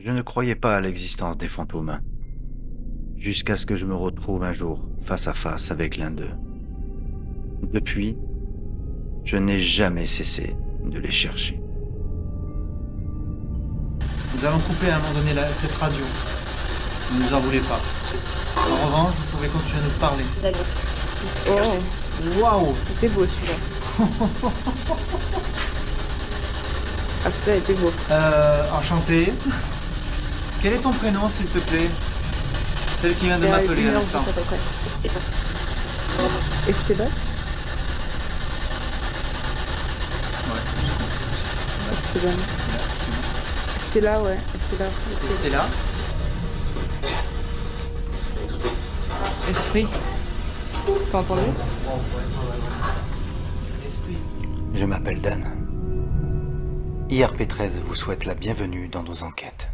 Je ne croyais pas à l'existence des fantômes, jusqu'à ce que je me retrouve un jour face à face avec l'un d'eux. Depuis, je n'ai jamais cessé de les chercher. Nous allons couper à un moment donné cette radio. Ne nous en voulez pas. En revanche, vous pouvez continuer à nous parler. D'accord. Oh, Waouh! c'était beau celui-là. Ah, celui-là était beau. Enchanté. Quel est ton prénom, s'il te plaît? Celle qui vient de m'appeler à l'instant. Esteban. Esteban? Ouais, je comprends. Esteban. Stella, ouais. Stella. C'est Stella. Esprit. T'as entendu? Esprit. Je m'appelle Dan. IRP13 vous souhaite la bienvenue dans nos enquêtes.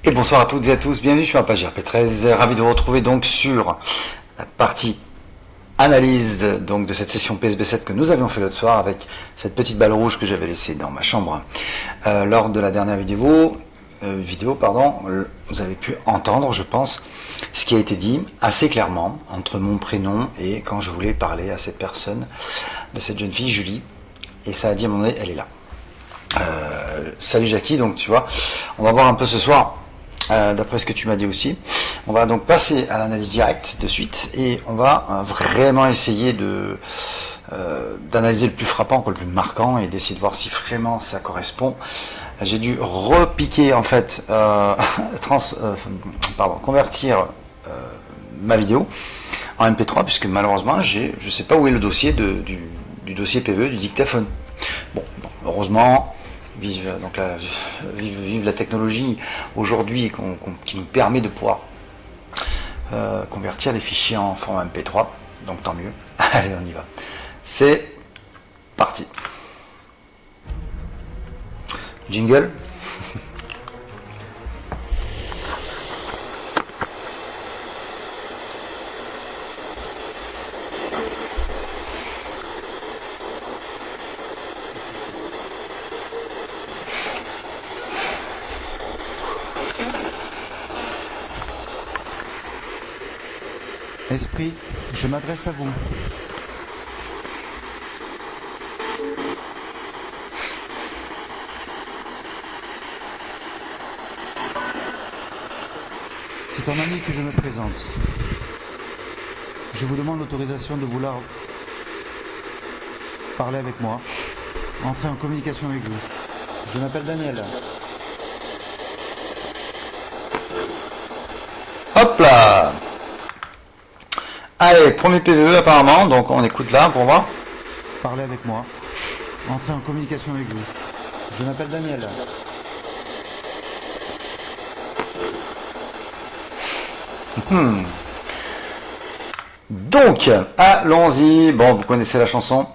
Et bonsoir à toutes et à tous, bienvenue sur ma page RP13, ravi de vous retrouver donc sur la partie analyse donc de cette session PSB7 que nous avions fait l'autre soir avec cette petite balle rouge que j'avais laissée dans ma chambre lors de la dernière vidéo, vous avez pu entendre, je pense, ce qui a été dit assez clairement entre mon prénom et quand je voulais parler à cette personne, de cette jeune fille Julie, et ça a dit à un moment donné, elle est là. Salut Jackie, donc tu vois, on va voir un peu ce soir. D'après ce que tu m'as dit aussi, on va donc passer à l'analyse directe de suite et on va vraiment essayer de d'analyser le plus frappant, le plus marquant et d'essayer de voir si vraiment ça correspond. J'ai dû repiquer en fait, convertir ma vidéo en MP3 puisque malheureusement je sais pas où est le dossier du dossier PVE du dictaphone. Bon, heureusement. Vive la technologie aujourd'hui qui nous permet de pouvoir convertir les fichiers en format MP3, donc tant mieux. Allez, on y va. C'est parti. Jingle. Esprit, je m'adresse à vous. C'est en ami que je me présente. Je vous demande l'autorisation de vouloir parler avec moi, entrer en communication avec vous. Je m'appelle Daniel. Hop là! Allez, premier PVE apparemment, donc on écoute là pour voir. Parlez avec moi. Entrez en communication avec vous. Je m'appelle Daniel. Donc, allons-y. Bon, vous connaissez la chanson.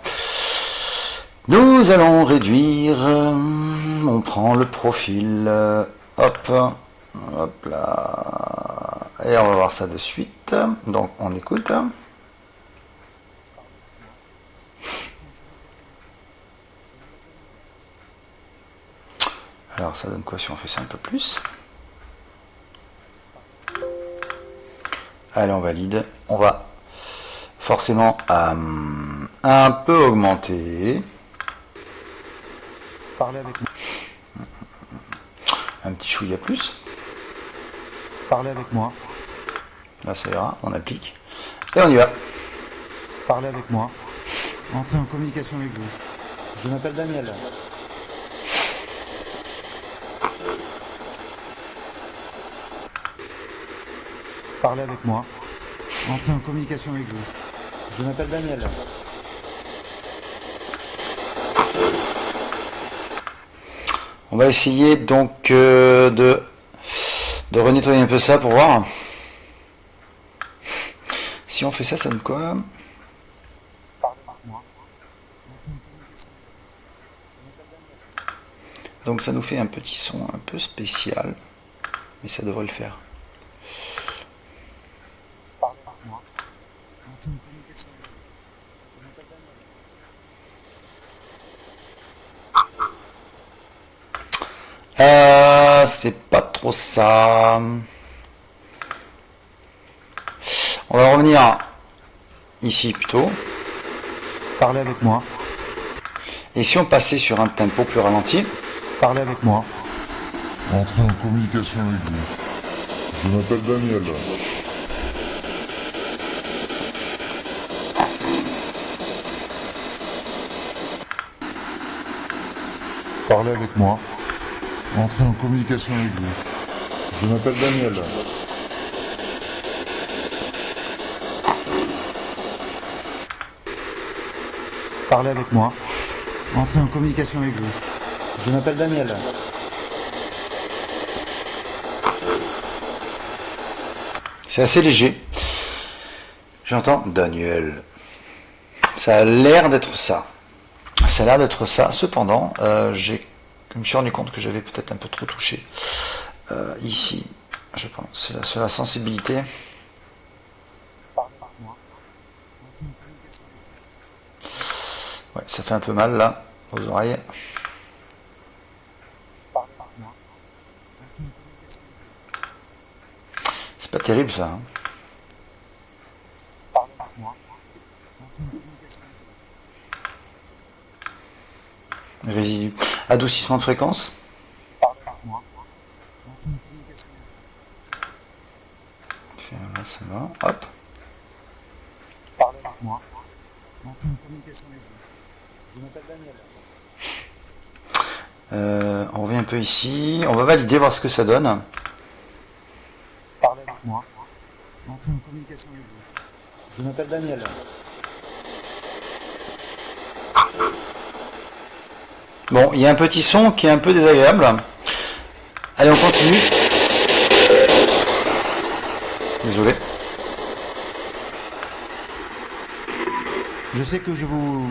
Nous allons réduire. On prend le profil. Hop. Hop là. Et on va voir ça de suite. Donc on écoute. Alors ça donne quoi si on fait ça un peu plus? Allez, on valide. On va forcément un peu augmenter. Parlez avec moi. Un petit chouïa plus. Parlez avec moi. Là ça ira, on applique. Et on y va. Parlez avec moi. Entrez en communication avec vous. Je m'appelle Daniel. Parlez avec moi. Entrez en communication avec vous. Je m'appelle Daniel. On va essayer donc de renettoyer un peu ça pour voir. Si on fait ça, ça donne quoi? Donc ça nous fait un petit son un peu spécial, mais ça devrait le faire. C'est pas trop ça. On va revenir ici plutôt. Parlez avec moi. Et si on passait sur un tempo plus ralenti? Parlez avec moi. Entrez en communication avec vous. Je m'appelle Daniel. Parlez avec moi. Entrez en communication avec vous. Je m'appelle Daniel. Parlez avec moi. Entrez en communication avec vous. Je m'appelle Daniel. C'est assez léger. J'entends Daniel. Ça a l'air d'être ça. Ça a l'air d'être ça. Cependant, je me suis rendu compte que j'avais peut-être un peu trop touché. Ici, je pense, sur la sensibilité. Ouais, ça fait un peu mal là, aux oreilles. C'est pas terrible ça. Hein. Résidu. Adoucissement de fréquence. Là, ça va. Hop. On revient un peu ici. On va valider, voir ce que ça donne. Parlez avec moi. Entrez en communication avec vous. Je m'appelle Daniel. Bon, il y a un petit son qui est un peu désagréable. Allez, on continue. Désolé. Je sais que je vous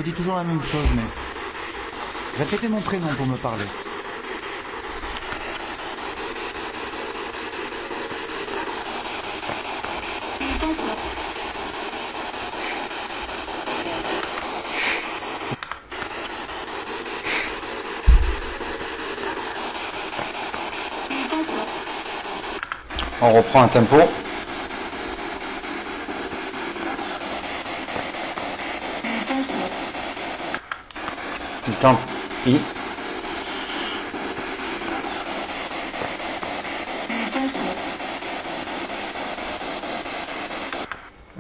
dis toujours la même chose, mais répétez mon prénom pour me parler. On reprend un tempo. Il tente.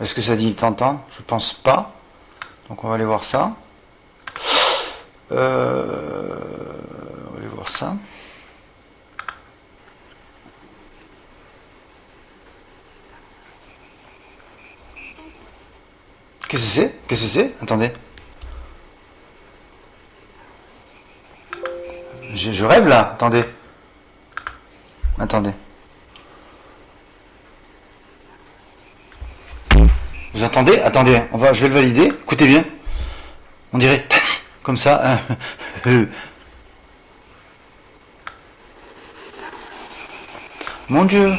Est-ce que ça dit il t'entend? Je pense pas. Donc on va aller voir ça. On va aller voir ça. Qu'est-ce que c'est? Qu'est-ce que c'est? Attendez. Je rêve là. Attendez. Attendez. Vous entendez? Attendez. Je vais le valider. Écoutez bien. On dirait comme ça. Mon Dieu.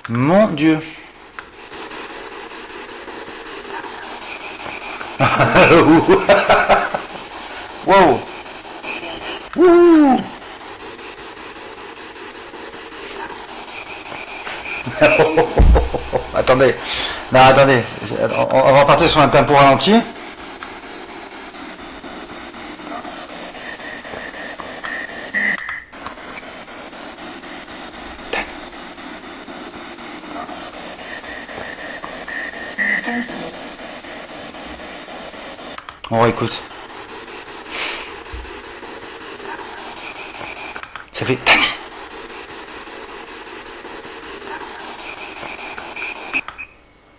Mon Dieu. Wow. Wouh. Attendez. Non, attendez, on va partir sur un tempo ralenti. On réécoute. Ça fait Danny.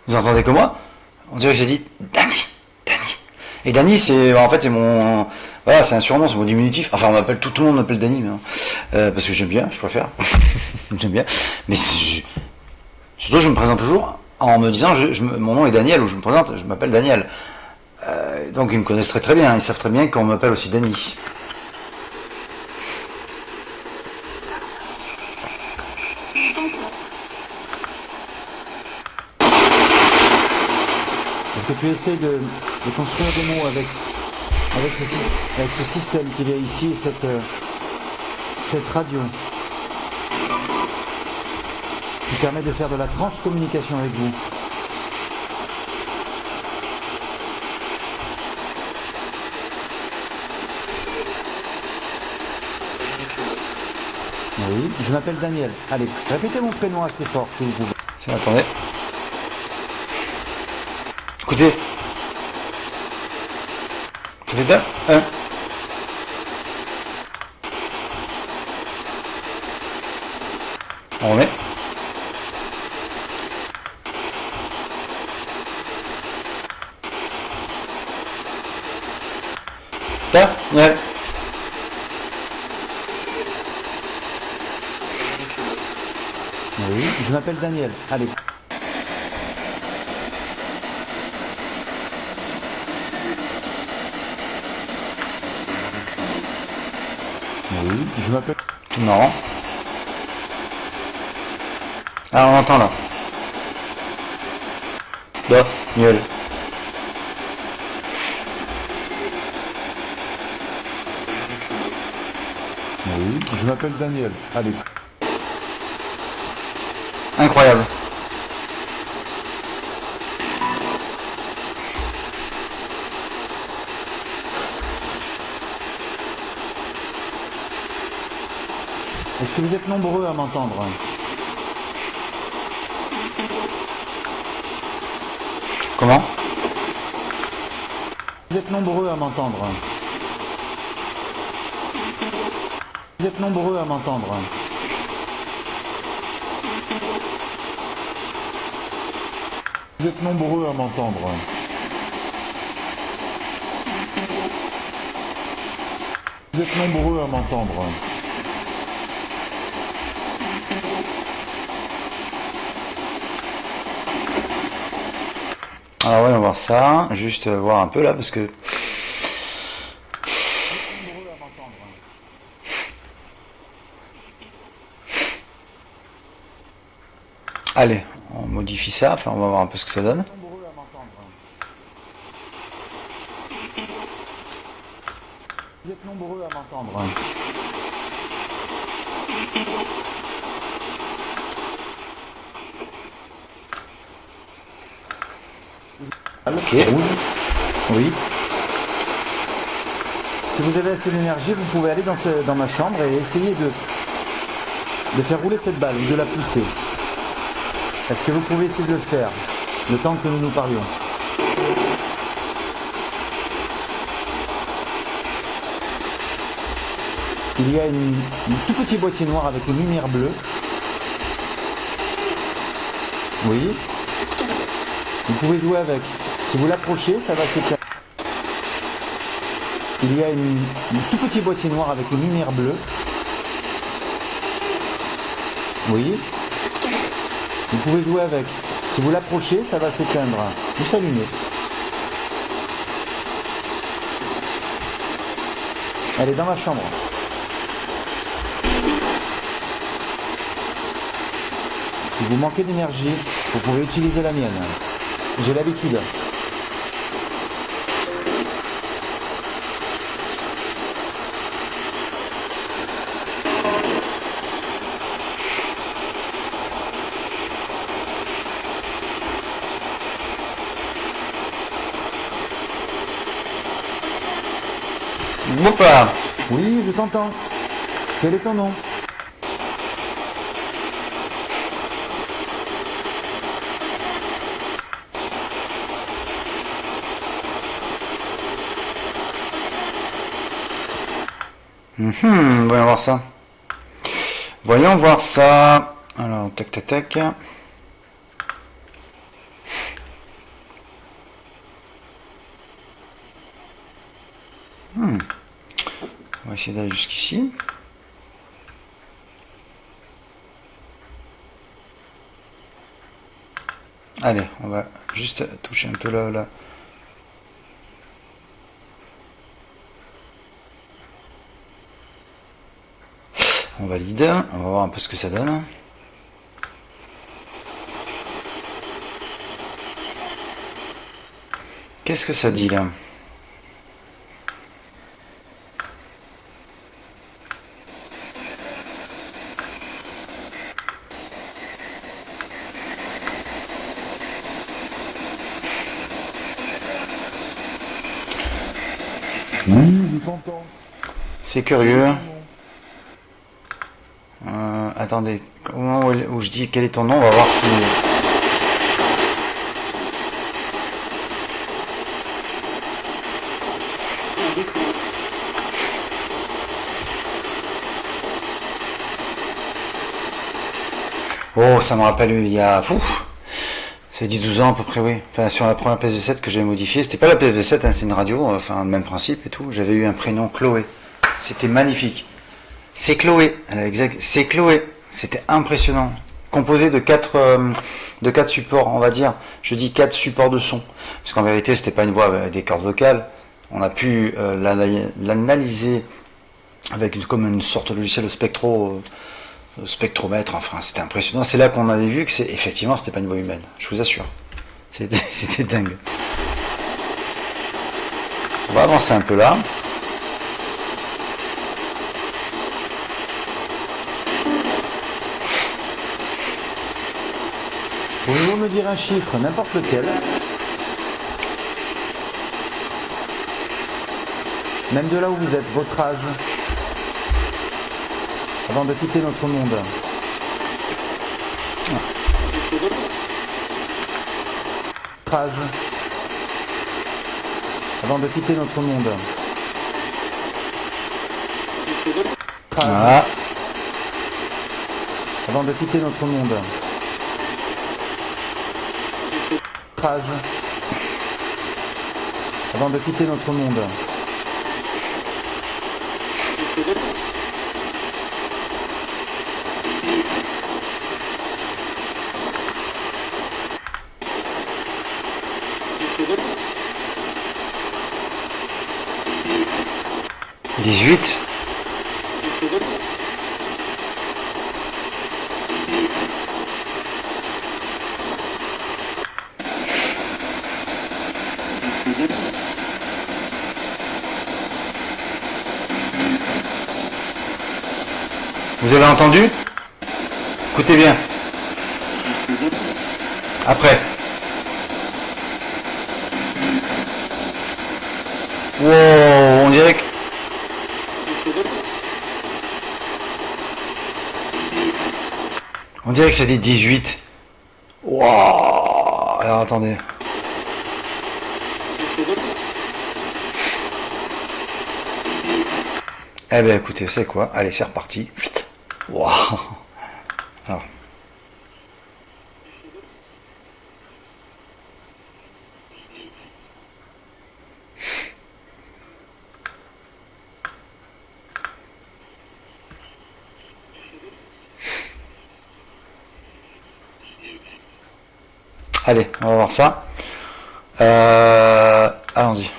Vous entendez que moi? On dirait que j'ai dit Danny. Danny. Et Danny, c'est en fait c'est mon voilà, c'est un surnom, c'est mon diminutif. Enfin, on m'appelle tout le monde m'appelle Danny, mais, parce que j'aime bien, je préfère. J'aime bien. Mais surtout, je me présente toujours en me disant mon nom est Daniel ou je me présente, je m'appelle Daniel. Donc ils me connaissent très très bien, ils savent très bien qu'on m'appelle aussi Danny. Est-ce que tu essaies de construire des mots avec ce système qu'il y a ici et cette radio qui permet de faire de la transcommunication avec vous? Oui, je m'appelle Daniel. Allez, répétez mon prénom assez fort si vous pouvez. Attendez. Écoutez. Ça fait 2, 1. On remet. Ouais. Oui, je m'appelle Daniel. Allez. Oui, je m'appelle... Non. Ah, on entend là. Daniel. Oui, je m'appelle Daniel. Allez. Incroyable. Est-ce que vous êtes nombreux à m'entendre? Comment? Vous êtes nombreux à m'entendre. Vous êtes nombreux à m'entendre. Vous êtes nombreux à m'entendre. Vous êtes nombreux à m'entendre. Alors ouais, on va voir ça. Juste voir un peu là parce que... Allez, on modifie ça, enfin on va voir un peu ce que ça donne. Vous êtes nombreux à m'entendre. Ok. Oui. Si vous avez assez d'énergie, vous pouvez aller dans ma chambre et essayer de faire rouler cette balle ou de la pousser. Est-ce que vous pouvez essayer de le faire le temps que nous nous parlions? Il y a un tout petit boîtier noir avec une lumière bleue. Oui. Vous pouvez jouer avec. Si vous l'approchez, ça va s'éteindre. Il y a un tout petit boîtier noir avec une lumière bleue. Oui. Vous pouvez jouer avec. Si vous l'approchez, ça va s'éteindre ou s'allumer. Elle est dans ma chambre. Si vous manquez d'énergie, vous pouvez utiliser la mienne. J'ai l'habitude. Hoppa. Oui, je t'entends. Quel est ton nom? Voyons voir ça. Voyons voir ça. Alors, tac, tac, tac. On va essayer d'aller jusqu'ici. Allez, on va juste toucher un peu là. On valide, on va voir un peu ce que ça donne. Qu'est-ce que ça dit là? Oui, je t'entends. C'est curieux. Attendez, au moment où je dis quel est ton nom, on va voir si... Oh, ça me rappelle il y a... ça fait 10-12 ans à peu près, oui. Enfin, sur la première PSV7 que j'avais modifiée, c'était pas la PSV7, hein, c'est une radio, enfin, même principe et tout. J'avais eu un prénom Chloé. C'était magnifique. C'est Chloé, c'est Chloé. C'était impressionnant. Composé de quatre supports, on va dire. Je dis 4 supports de son. Parce qu'en vérité, c'était pas une voix avec des cordes vocales. On a pu l'analyser avec comme une sorte de logiciel spectromètre. Enfin, c'était impressionnant. C'est là qu'on avait vu que effectivement, c'était pas une voix humaine. Je vous assure. C'était dingue. On va avancer un peu là. Pouvez-vous me dire un chiffre, n'importe lequel? Même de là où vous êtes, votre âge, avant de quitter notre monde. Votre âge, avant de quitter notre monde. Votre âge, Ah. avant de quitter notre monde. Votre âge, avant de quitter notre monde. 18. Vous avez entendu? Écoutez bien. Après. Wow, on dirait que... On dirait que ça dit 18. Wow. Alors attendez. Eh ben écoutez, c'est quoi? Allez, c'est reparti. Wow. Alors. Allez, on va voir ça. Allons-y.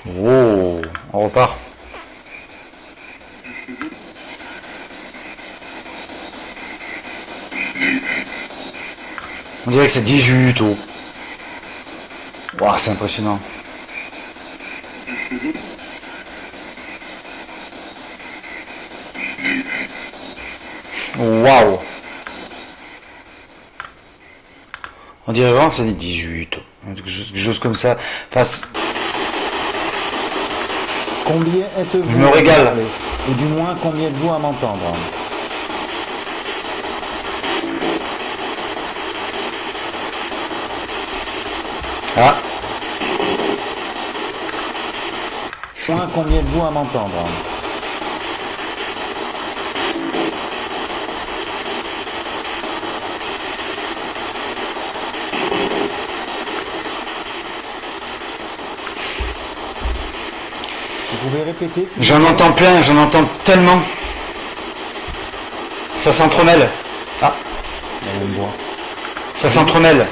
Wow, on repart. On dirait que c'est 18 oh. Wow, c'est impressionnant. Waouh. On dirait vraiment que c'est des 18. Quelque chose comme ça. Enfin, Combien êtes-vous Je me régale. à parler? Ou du moins, combien êtes-vous à m'entendre? ah, Du moins, combien êtes-vous à m'entendre? Vous pouvez répéter si j'en entends plein, j'en entends tellement. Ça s'entremêle. Ah, ça s'entremêle.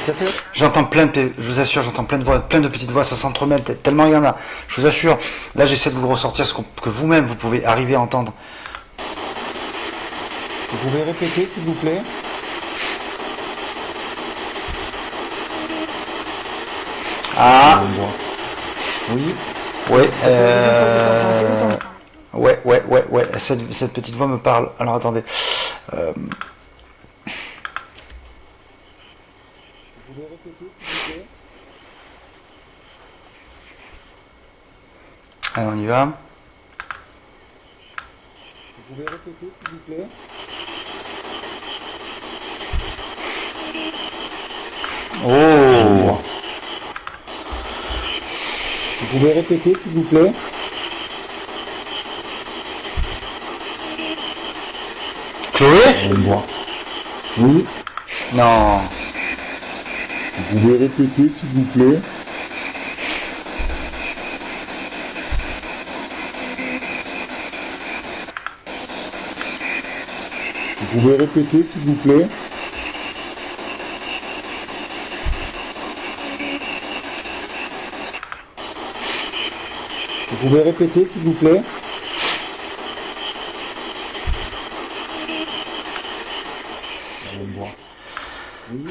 Ça fait... J'entends je vous assure, j'entends plein de voix, plein de petites voix, ça s'entremêle, tellement il y en a. Je vous assure, là j'essaie de vous ressortir ce que vous-même vous pouvez arriver à entendre. Vous pouvez répéter s'il vous plaît? Ah, Oui. ouais, ouais, cette petite voix me parle. Alors attendez. Vous pouvez répéter s'il vous plaît? Allez, on y va. Vous pouvez répéter s'il vous plaît? Oh, Vous pouvez répéter s'il vous plaît? Chloé? Oui. Non. Vous pouvez répéter, s'il vous plaît? Vous pouvez répéter, s'il vous plaît? Vous pouvez répéter s'il vous plaît?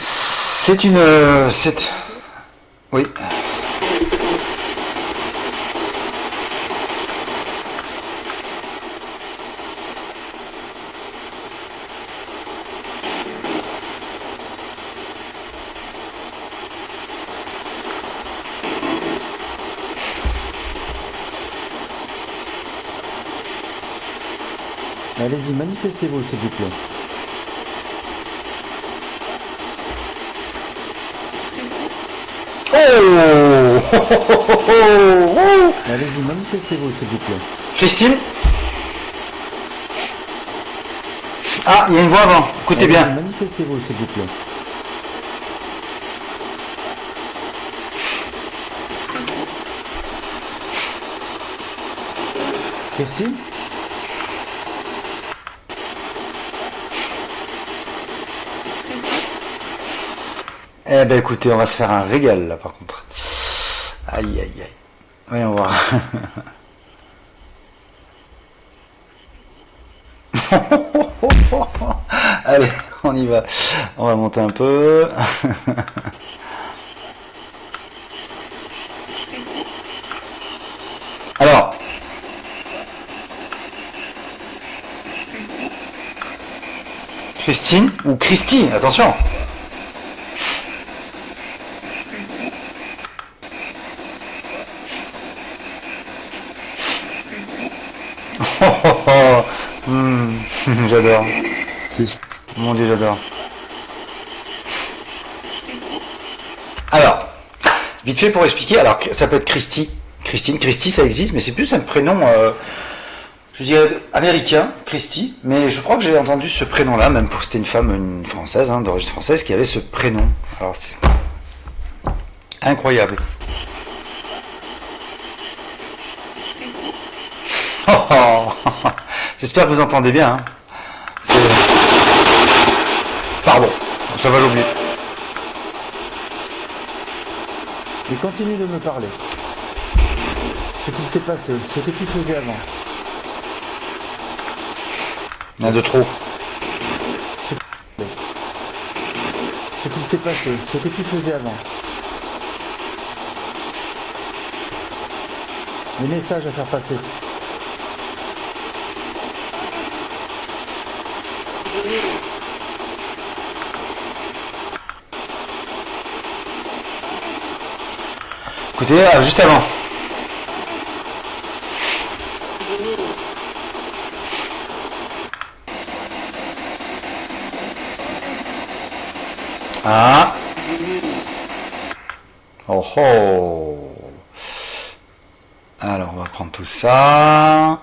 C'est une... Oui. Allez-y, manifestez-vous s'il vous plaît. Oh. Allez-y, manifestez-vous s'il vous plaît. Christine? Ah, il y a une voix avant. Écoutez Allez-y, bien. manifestez-vous s'il vous plaît. Christine? Eh ben écoutez, on va se faire un régal là par contre. Aïe aïe aïe. Voyons voir. Allez, on y va. On va monter un peu. Alors. Christine ou Christy, attention. J'adore. Mon Dieu, j'adore. Alors, vite fait pour expliquer, alors ça peut être Christy, Christine, Christy ça existe, mais c'est plus un prénom, je dirais, américain, Christy, mais je crois que j'ai entendu ce prénom-là, même pour c'était une femme, une française, hein, d'origine française, qui avait ce prénom. Alors c'est incroyable. J'espère que vous entendez bien. Hein. Pardon, ça va j'oublie. Mais continue de me parler. Ce qu'il s'est passé, ce que tu faisais avant. Il y en a de trop. Ce qu'il s'est passé, ce que tu faisais avant. Les messages à faire passer. Écoutez, juste avant. Ah. Oh oh. Alors, on va prendre tout ça.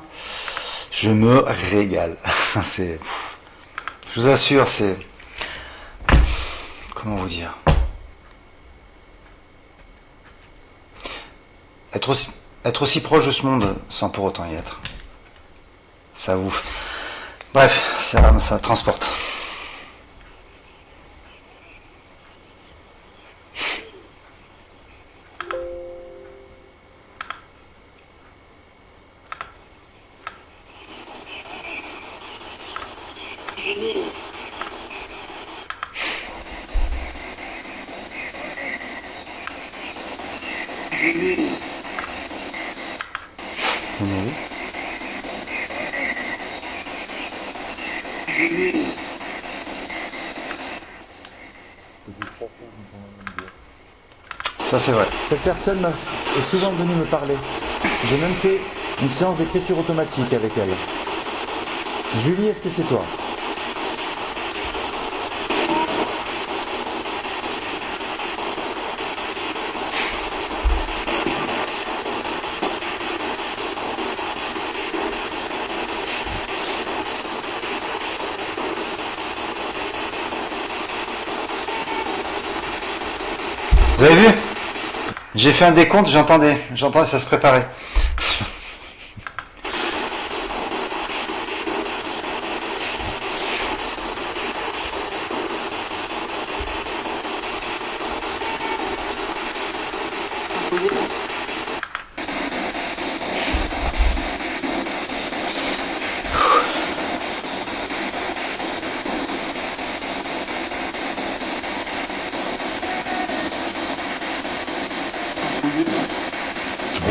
Je me régale. C'est... Je vous assure, c'est... Comment vous dire? Être aussi proche de ce monde sans pour autant y être. Ça vous... Bref, ça transporte. Ça c'est vrai. Cette personne est souvent venue me parler. J'ai même fait une séance d'écriture automatique avec elle. Julie, est-ce que c'est toi? Vous avez vu? J'ai fait un décompte, j'entendais ça se préparait.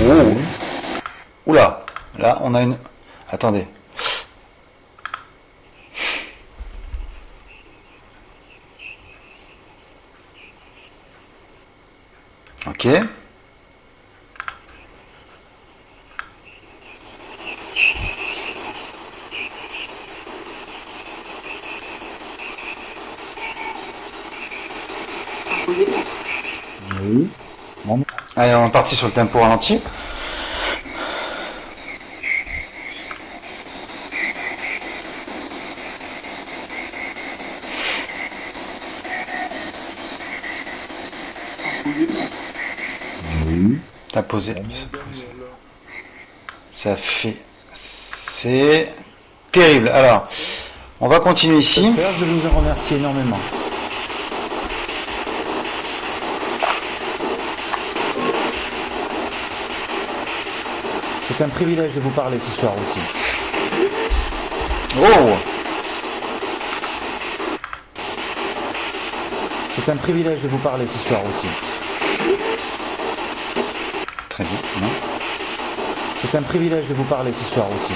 Oh. Oula, là on a une... Attendez. Ok. Oui. Bon. Allez, on est parti sur le tempo ralenti. Oui. T'as posé. Ça fait... C'est terrible. Alors, on va continuer ici. Je vous en remercie énormément. C'est un privilège de vous parler ce soir aussi. Oh! C'est un privilège de vous parler ce soir aussi. Très bien, non? C'est un privilège de vous parler ce soir aussi.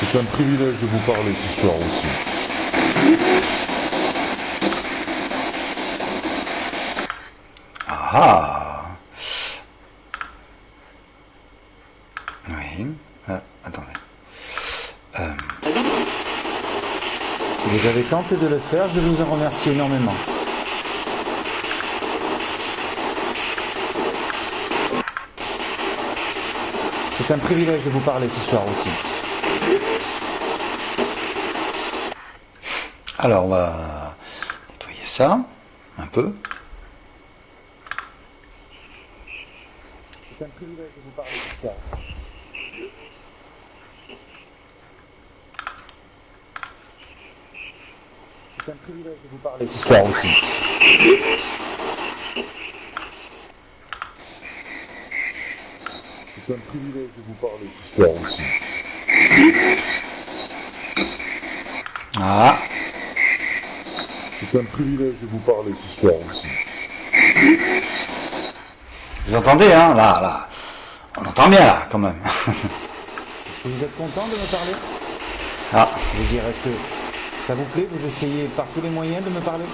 C'est un privilège de vous parler ce soir aussi. Ah! Oui. Attendez. Si vous avez tenté de le faire, je vous en remercie énormément. C'est un privilège de vous parler ce soir aussi. Alors, on va nettoyer ça un peu. C'est un privilège de vous parler ce soir aussi. C'est un privilège de vous parler ce soir aussi. C'est un privilège de vous parler ce soir aussi. Ah! C'est un privilège de vous parler ce soir aussi. Vous entendez, hein? Là. On entend bien, là, quand même. Est-ce que vous êtes content de me parler? Ah. Je veux dire, est-ce que ça vous plaît? Vous essayez par tous les moyens de me parler?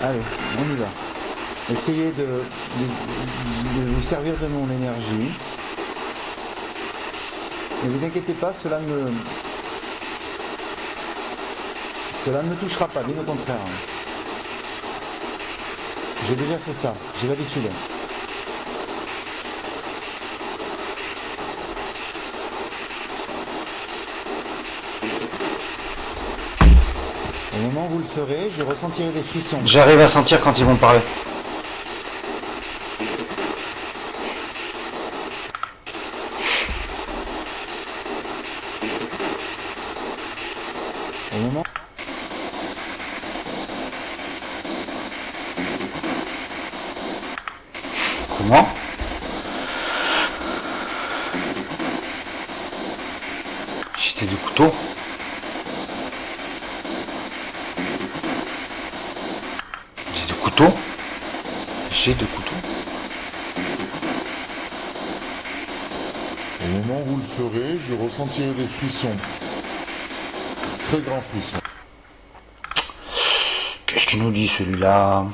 Allez, on y va. Essayez de vous servir de mon énergie. Ne vous inquiétez pas, cela ne me touchera pas, bien au contraire. J'ai déjà fait ça, j'ai l'habitude. Au moment où vous le ferez, je ressentirai des frissons. J'arrive à sentir quand ils vont parler. Au moment... Comment? J'étais du couteau. J'ai de couteau. J'ai de couteau. Au moment où vous le ferez, je ressentirai des frissons. Très grands frissons. Qu'est-ce qu'il nous dit celui-là?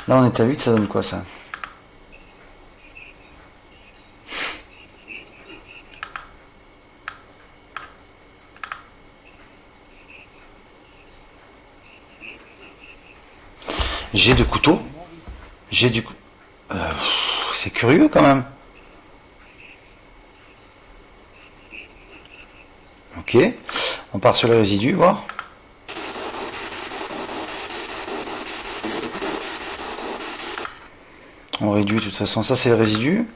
Là on est à 8, ça donne quoi ça? J'ai de couteau. J'ai du... c'est curieux quand même. Ok. On part sur les résidus, voir. On réduit de toute façon. Ça c'est le résidu.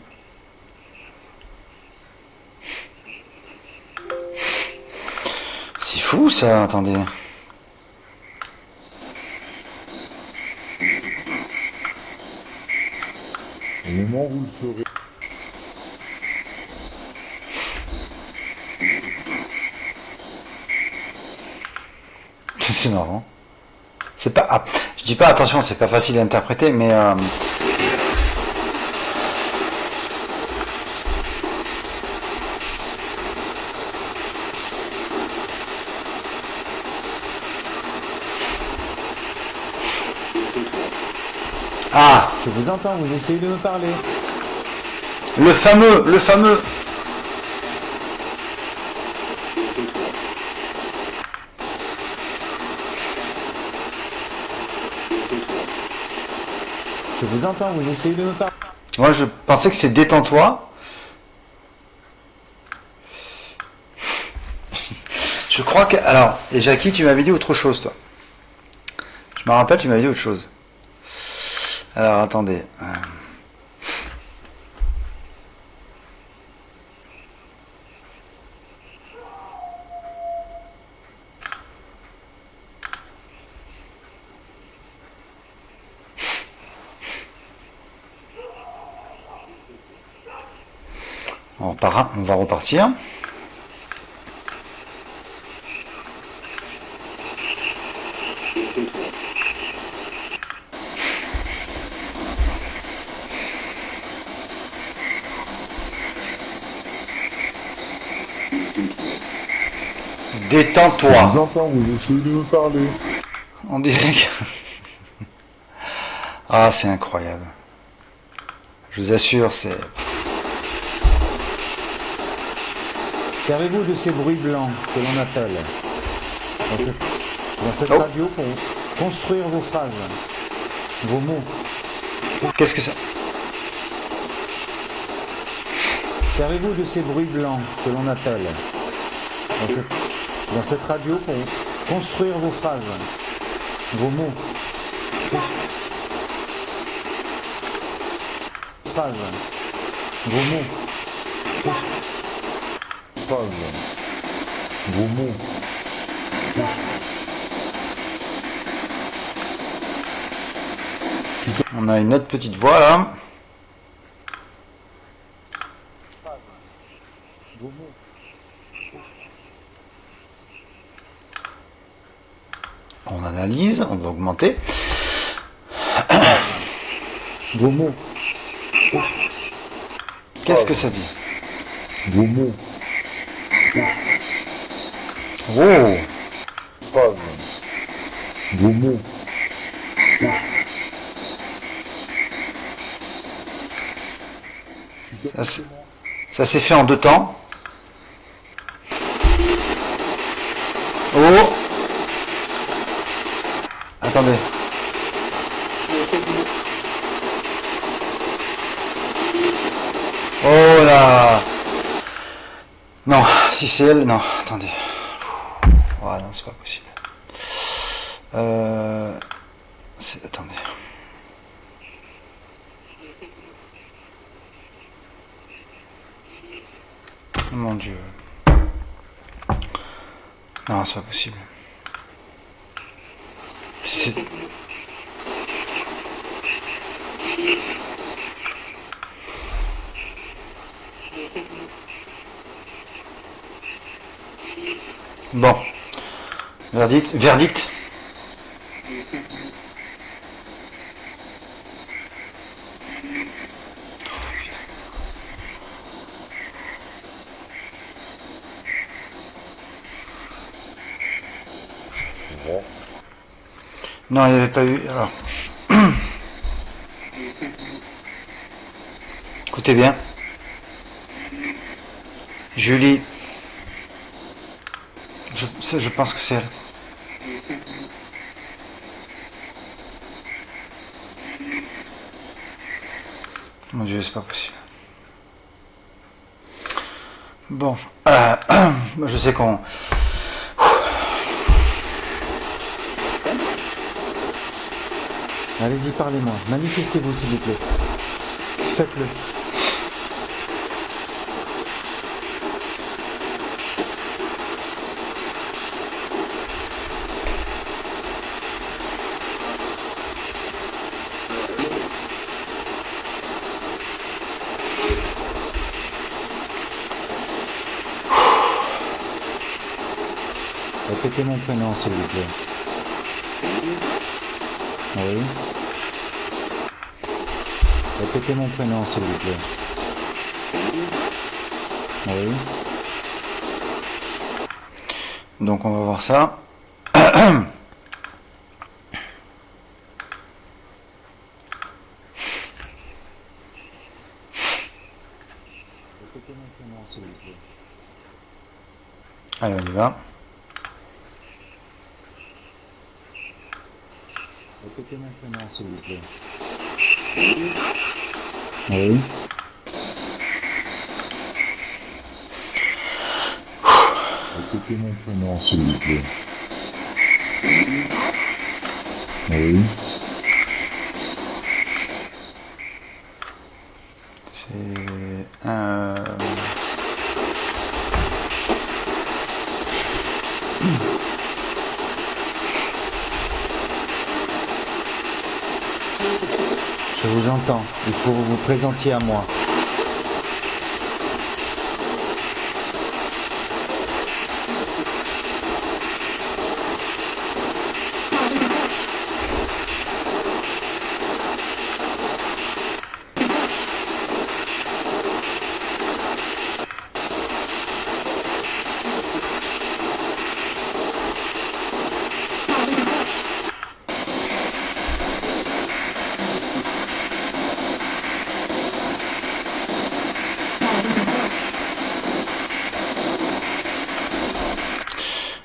C'est fou ça, attendez. Au moment où vous le ferez, C'est marrant. C'est pas... ah, je dis pas attention, c'est pas facile à interpréter, mais... Ah, Je vous entends, vous essayez de me parler. le fameux... Je vous entends, vous essayez de me parler. Moi je pensais que c'est détends-toi. Je crois que... Alors, et Jackie, tu m'avais dit autre chose, toi. Je me rappelle, tu m'avais dit autre chose. Alors, attendez. On va repartir. je Détends-toi. vous entends, vous essayez de me parler. On dirait que... Ah, c'est incroyable. Je vous assure, c'est... Servez-vous de ces bruits blancs que l'on appelle dans cette Oh. radio pour construire vos phrases, vos mots. Qu'est-ce que ça... Servez-vous de ces bruits blancs que l'on appelle dans cette radio pour construire vos phrases, vos mots. Phrases, vos mots. Phrase. Vos mots. On a une autre petite voix là. On analyse, on va augmenter. Vos mots. Qu'est-ce que ça dit? Gros mot. Oh, Phrase. Gros mot. ça s'est fait en 2 temps. Oh, attendez. Oh là. Non, si c'est elle, non, attendez. Oh non, c'est pas possible. Attendez. Mon Dieu. Non, c'est pas possible. Si c'est... Bon. Verdict. Non, il n'y avait pas eu... Alors... Écoutez bien. Julie. Je pense que c'est elle. Mon Dieu, c'est pas possible. Bon. Je sais qu'on... Allez-y, parlez-moi. Manifestez-vous, s'il vous plaît. Faites-le. Répétez mon prénom, s'il vous plaît. Oui. Répétez mon prénom, s'il vous plaît. Oui. Donc on va voir ça. Répétez mon prénom, s'il vous plaît. Allez, on y va. Répétez mon prénom, s'il vous plaît. Oui. Répétez mon prénom, s'il vous plaît. Oui. C'est un... Je vous entends. Il faut que vous vous présentiez à moi.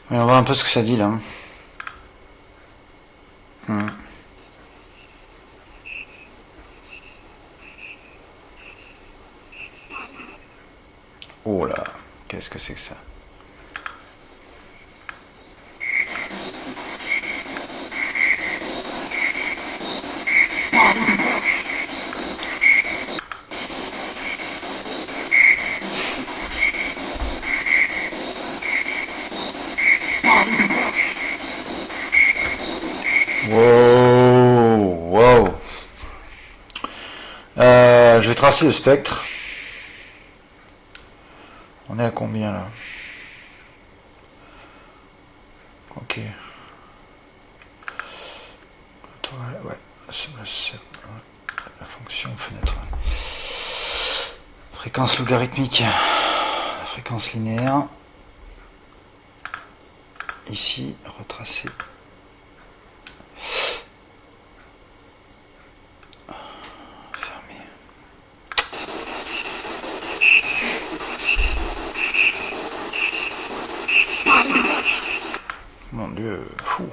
On va voir un peu ce que ça dit là. Oh là, qu'est-ce que c'est que ça? Wow, wow. Je vais tracer le spectre. On est à combien là? Ok. Ouais, la fonction fenêtre. Fréquence logarithmique. fréquence linéaire. Ici, retracer. Fermer. Mon Dieu, fou.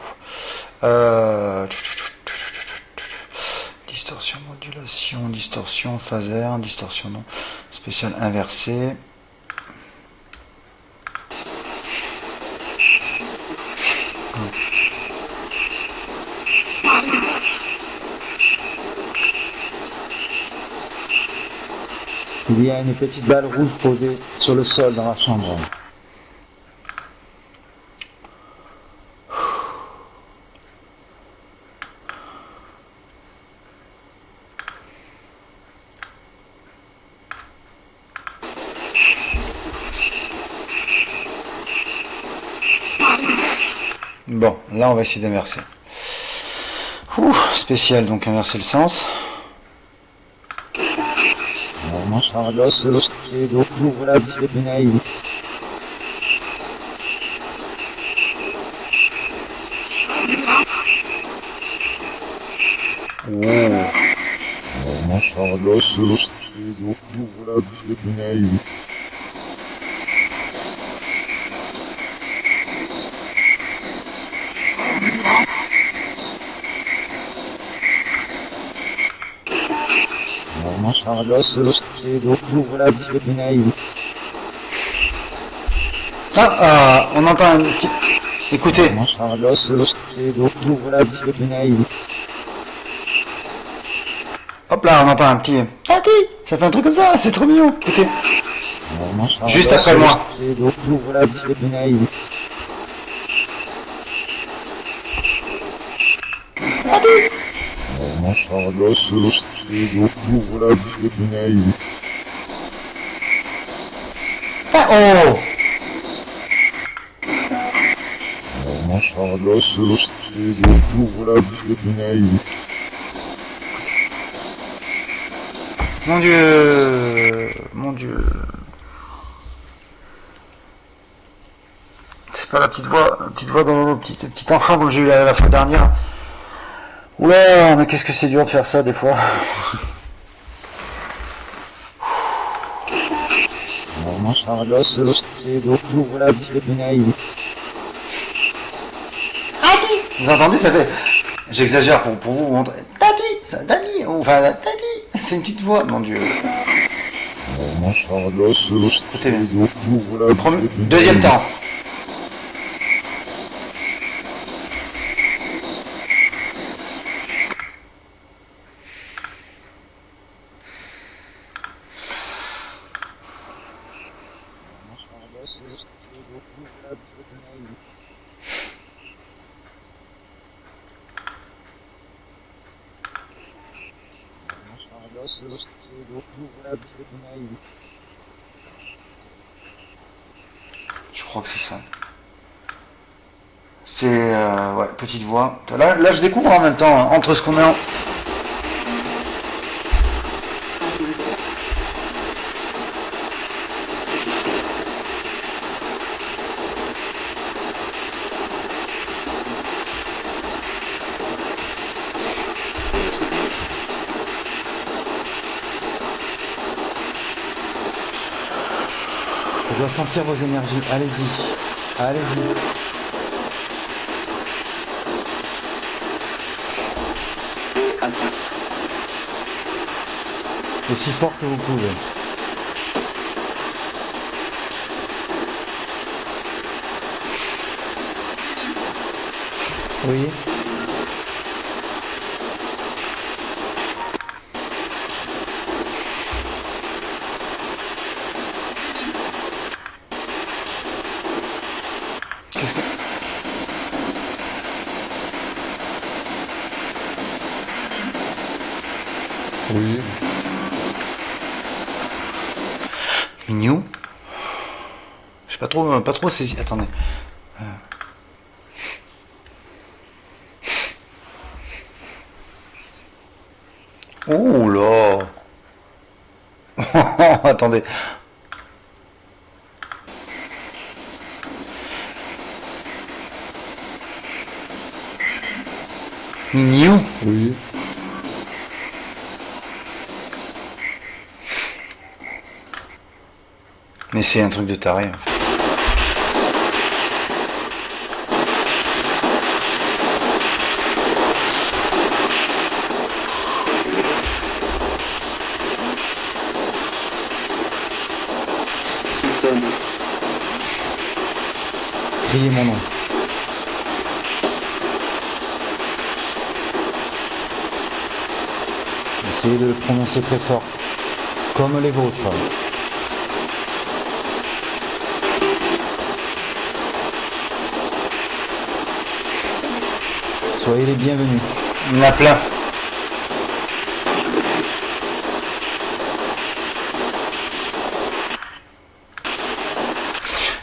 Distorsion, modulation, distorsion, phaser, distorsion non, spécial inversé. Il y a une petite balle rouge posée sur le sol dans la chambre. Bon, là on va essayer d'inverser. Spécial, donc inverser le sens. On entend un petit... Écoutez. Hop là, on entend un petit... Tati, ça fait un truc comme ça, c'est trop mignon. Écoutez. Juste après moi. Tati. Oh. Mon Dieu, mon Dieu. C'est pas la petite voix dans le petit enfant comme j'ai eu la fois dernière. Oula, mais qu'est-ce que c'est dur de faire ça des fois. Vous entendez, ça fait... J'exagère pour vous montrer. Tati, Tati, enfin Tati, c'est une petite voix, mon Dieu. Écoutez bien. Deuxième temps. Je crois que c'est ça. C'est ouais, petite voix. Là, je découvre en même temps, hein, entre ce qu'on est en... Je dois sentir vos énergies. Allez-y. Allez-y. Aussi fort que vous pouvez. Oui. Qu'est-ce que... Oui. Mignon. J'ai pas trop saisi. Attendez. Oh là. Attendez. Mignon. Oui. Mais c'est un truc de taré. En fait. Criez mon nom. Essayez de le prononcer très fort, comme les vôtres. Soyez les bienvenus. Il y en a plein.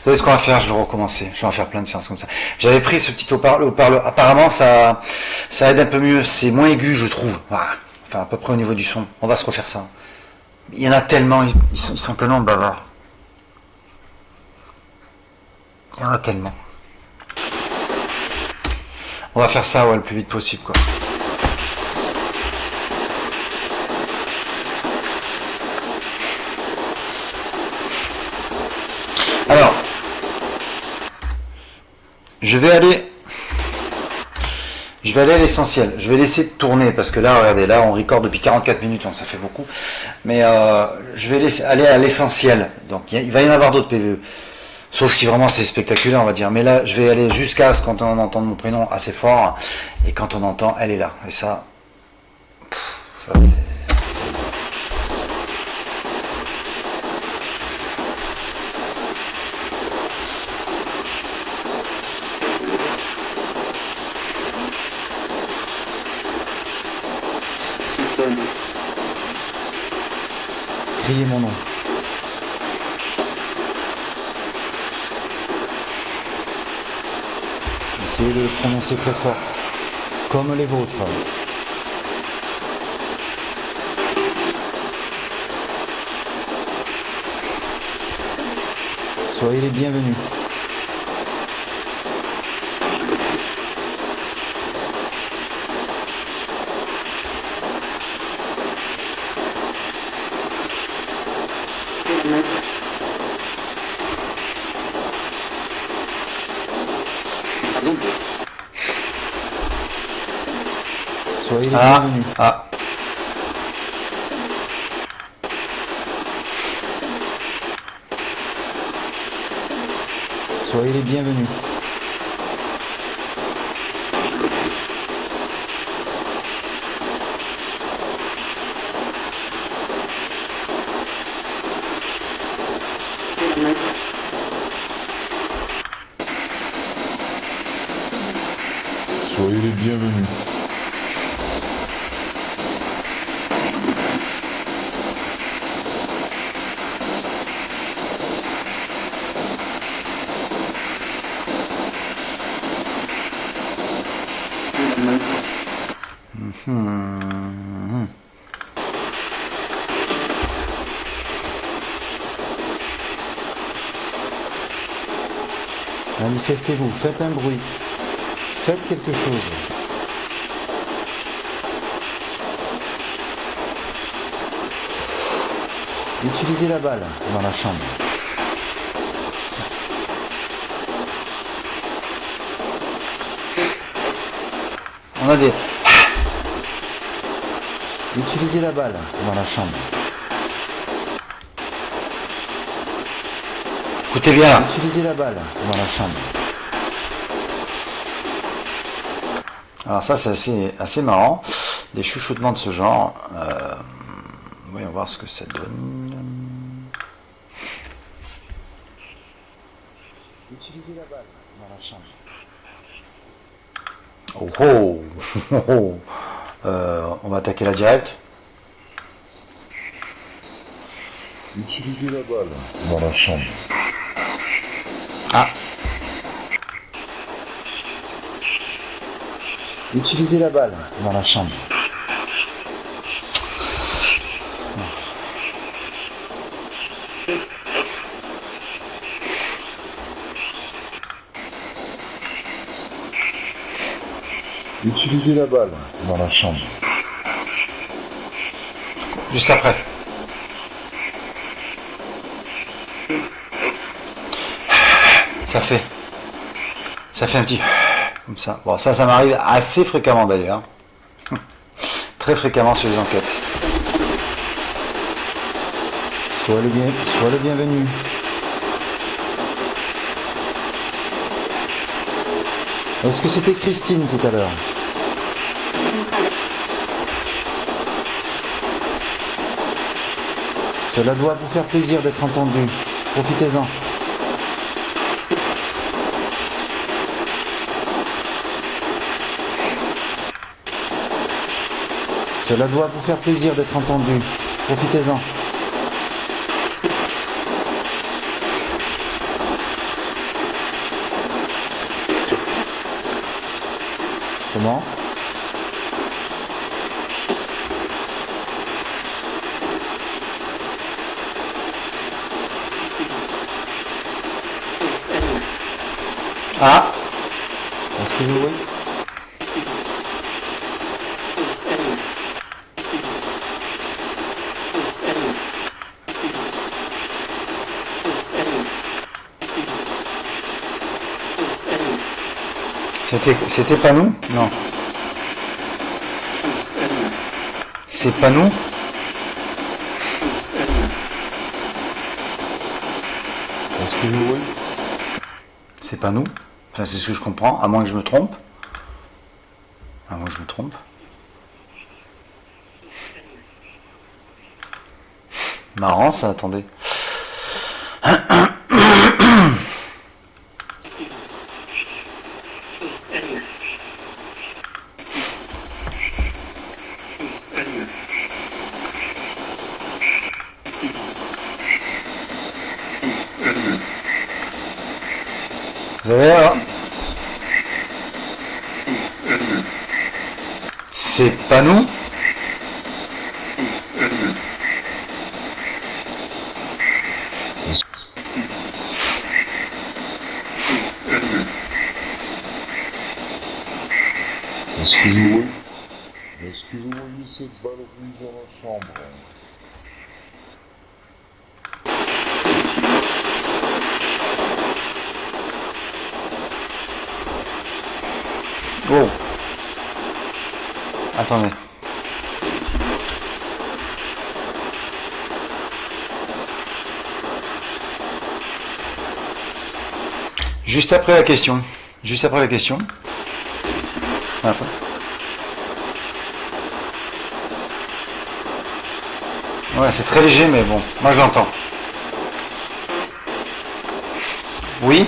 Vous savez ce qu'on va faire? Je vais recommencer. Je vais en faire plein de séances comme ça. J'avais pris ce petit haut-parleur. Apparemment, ça aide un peu mieux. C'est moins aigu, je trouve. Voilà. Enfin, à peu près au niveau du son. On va se refaire ça. Il y en a tellement. Ils sont tellement bavards. Il y en a tellement. On va faire ça, ouais, le plus vite possible, quoi. Alors, je vais aller à l'essentiel. Je vais laisser tourner parce que là, regardez, là, on record depuis 44 minutes, donc ça fait beaucoup. Mais je vais aller à l'essentiel. Donc, il va y en avoir d'autres PVE. Sauf si vraiment c'est spectaculaire, on va dire. Mais là, je vais aller jusqu'à ce quand on entend mon prénom assez fort. Et quand on entend, elle est là. Et ça, ça c'est... Criez mon nom. Essayez de le prononcer très fort, comme les vôtres. Soyez les bienvenus. Soyez les bienvenus. Ah. Soyez les bienvenus. Soyez les bienvenus. Manifestez-vous, faites un bruit, faites quelque chose. Utilisez la balle dans la chambre. On a des... Utilisez la balle dans la chambre. Écoutez bien là. Utilisez la balle dans la chambre. Alors ça c'est assez marrant. Des chuchotements de ce genre. Voyons voir ce que ça donne. Utilisez la balle dans la chambre. Oh oh, on va attaquer la directe. Utilisez la balle dans la chambre. Ah, Utilisez la balle dans la chambre. Utilisez la balle dans la chambre. Juste après. Ça fait un petit comme ça. Bon, ça m'arrive assez fréquemment d'ailleurs. Très fréquemment sur les enquêtes. Sois le bienvenu. Est-ce que c'était Christine tout à l'heure? Cela doit vous faire plaisir d'être entendu. Profitez-en. Cela doit vous faire plaisir d'être entendu. Profitez-en. Comment? Ah, Est-ce que vous voyez? c'était pas nous? Non. C'est pas nous? Est-ce que vous voyez? C'est pas nous? Enfin, c'est ce que je comprends, à moins que je me trompe. À moins que je me trompe. Marrant ça, attendez. Vous avez là? C'est pas nous? Est-ce que vous voyez? Est-ce que vous voyez cette balle rouge dans la chambre? Oh. Attendez. Juste après la question. Juste après la question. Après. Ouais, c'est très léger, mais bon, moi je l'entends. Oui.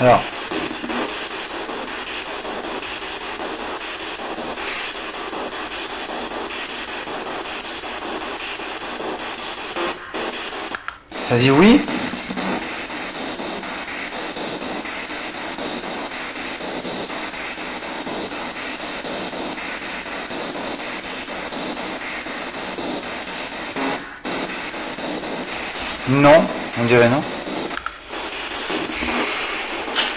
Alors. Ça dit oui? Non, on dirait non.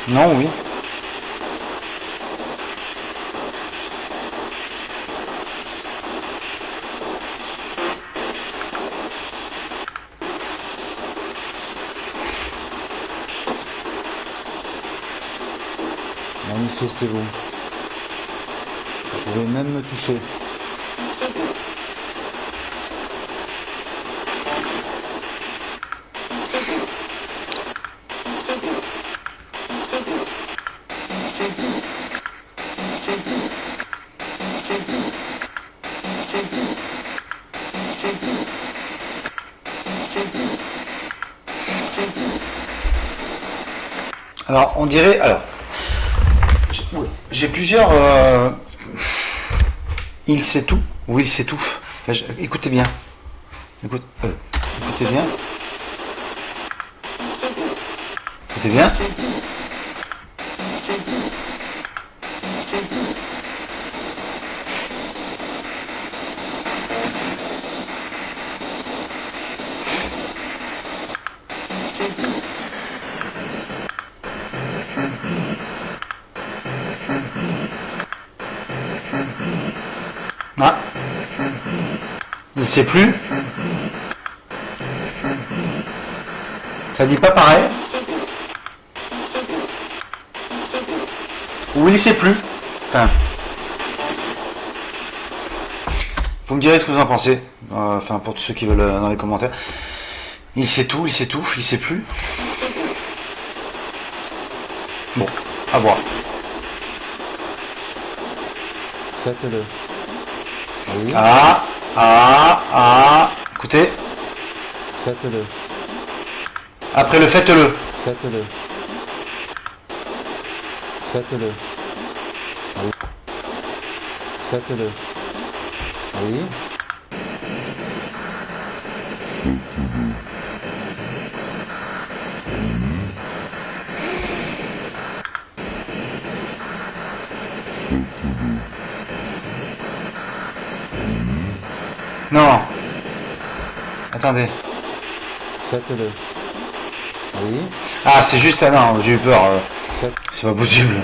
Non, oui. Manifestez-vous. Vous pouvez même me toucher. Alors, on dirait... Alors, j'ai plusieurs... Il sait tout ou il s'étouffe. Enfin, écoutez bien. Écoutez bien. Écoutez bien. Il sait plus. Ça dit pas pareil. Ou il sait plus. Enfin, vous me direz ce que vous en pensez. Enfin, pour tous ceux qui veulent dans les commentaires. Il sait tout, il s'étouffe, il sait plus. Bon, à voir. Faites-le. Oui. Écoutez. Faites-le. Après le faites-le. Faites-le. Faites-le. Oui. Faites-le. Oui. Non. Attendez. Faites-le. Oui. Ah, c'est juste... Ah non, j'ai eu peur. C'est pas possible.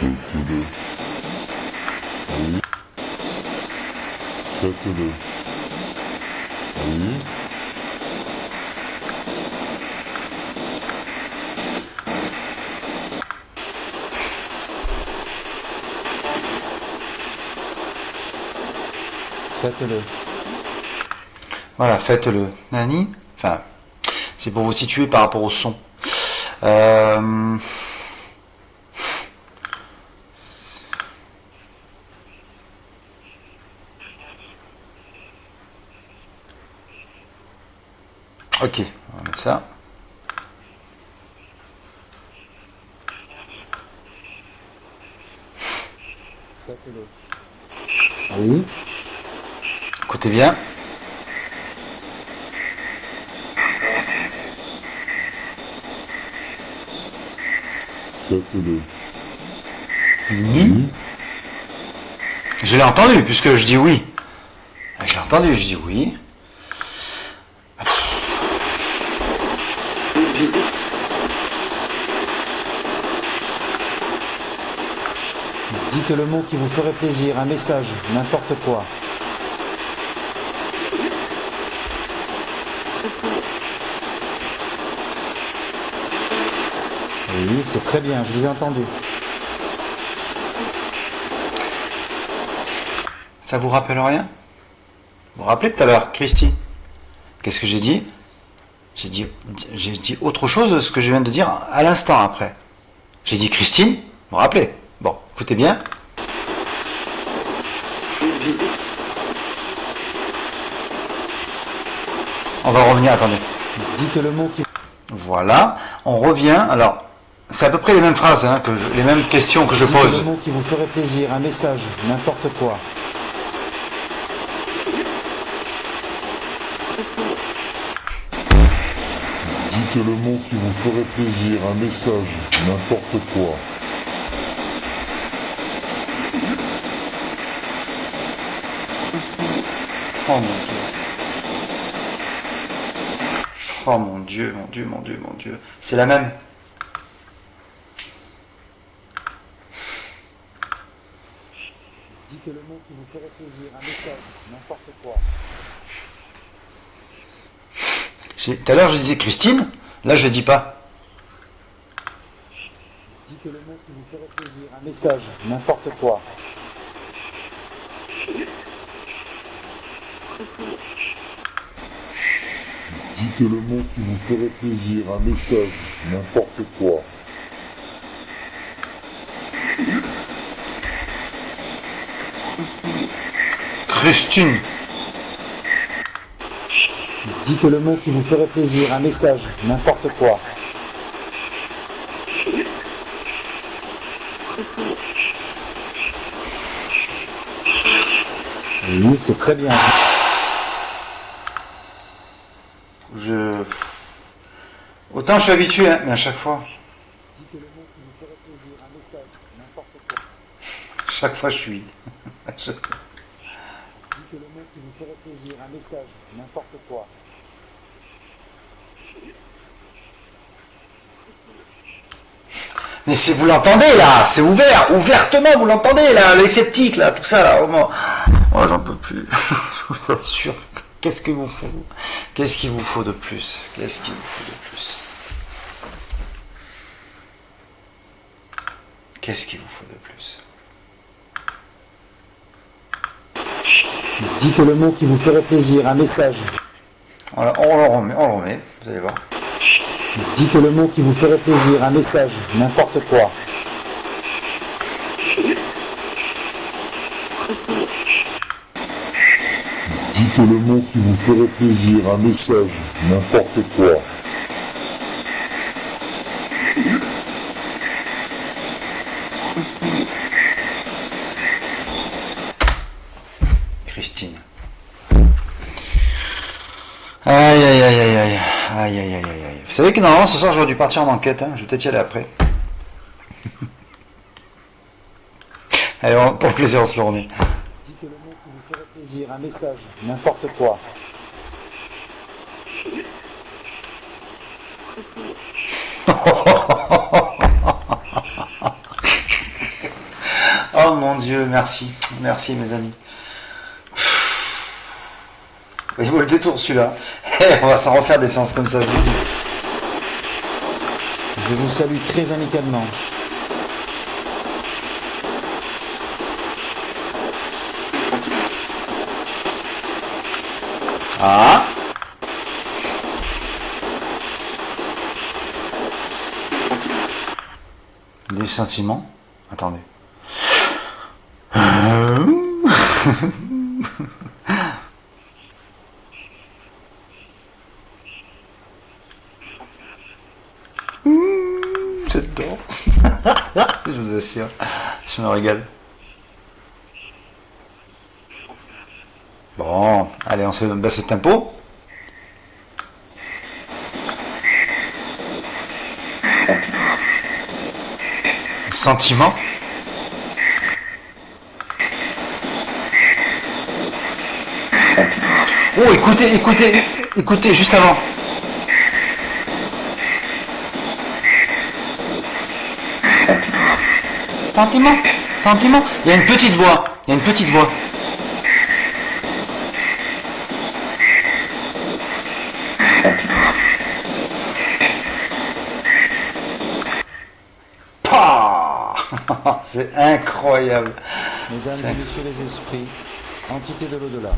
Faites-le. Oui. Faites-le. Oui. Faites-le. Voilà, faites-le. Nani. Enfin, c'est pour vous situer par rapport au son. Ok, on va mettre ça. Faites-le. Oui. Écoutez bien. Faites-le. Oui. Je l'ai entendu, puisque je dis oui. Je l'ai entendu, je dis oui. Dites le mot qui vous ferait plaisir, un message, n'importe quoi. Oui, c'est très bien, je vous ai entendu. Ça vous rappelle rien? Vous vous rappelez tout à l'heure, Christy? Qu'est-ce que j'ai dit? J'ai dit autre chose de ce que je viens de dire à l'instant après. J'ai dit Christine, vous vous rappelez? Bon, écoutez bien. On va revenir, attendez. Dites le mot qui... Voilà, on revient. Alors, c'est à peu près les mêmes phrases, hein, les mêmes questions que je Dites pose. le mot qui vous ferait plaisir, un message, n'importe quoi. Dites le mot qui vous ferait plaisir, un message, n'importe quoi. Oh mon Dieu. Oh mon Dieu, mon Dieu, mon Dieu, mon Dieu. C'est la même. Dites le mot qui vous ferait plaisir, un message, n'importe quoi. Tout à l'heure je disais Christine, là je dis pas. Dites le mot qui vous ferait plaisir, un message, n'importe quoi. Dites le mot qui vous ferait plaisir, un message, n'importe quoi. Christine. Dites le mot qui vous ferait plaisir, un message, n'importe quoi. Oui, c'est très bien. Autant je suis habitué, hein, mais à chaque fois. Dites le mot qui vous ferait plaisir, un message, n'importe quoi. Chaque fois je suis. Dites le mot qui vous ferait plaisir, un message, n'importe quoi. Mais si vous l'entendez là, c'est ouvert, ouvertement vous l'entendez là, les sceptiques là, tout ça là, Oh, j'en peux plus. Je vous assure. Qu'est-ce qu'il vous faut? Qu'est-ce qu'il vous faut de plus? Qu'est-ce qu'il vous faut de plus? Qu'est-ce qu'il vous faut de plus? Dites le mot qui vous ferait plaisir, un message. Voilà, on le remet, vous allez voir. Dites le mot qui vous ferait plaisir, un message, n'importe quoi. Dites le mot qui vous ferait plaisir, un message, n'importe quoi. Christine. Aïe aïe aïe aïe aïe. Aïe aïe aïe aïe aïe. Vous savez que normalement ce soir j'aurais dû partir en enquête, hein. Je vais peut-être y aller après. Allez, pour le plaisir, on se le remet. Dites le mot qui vous ferait plaisir, un message, n'importe quoi. Oh mon Dieu, merci. Merci mes amis. Il vaut le détour celui-là. On va s'en refaire des séances comme ça, je vous dis. Je vous salue très amicalement. Ah. Des sentiments. Attendez. J'adore. Je vous assure. Je me régale. Bon, allez, on se baisse le tempo. Sentiment. Oh, écoutez, juste avant. Sentiment. Il y a une petite voix. Pah. C'est incroyable. Mesdames et messieurs les esprits, entités de l'au-delà,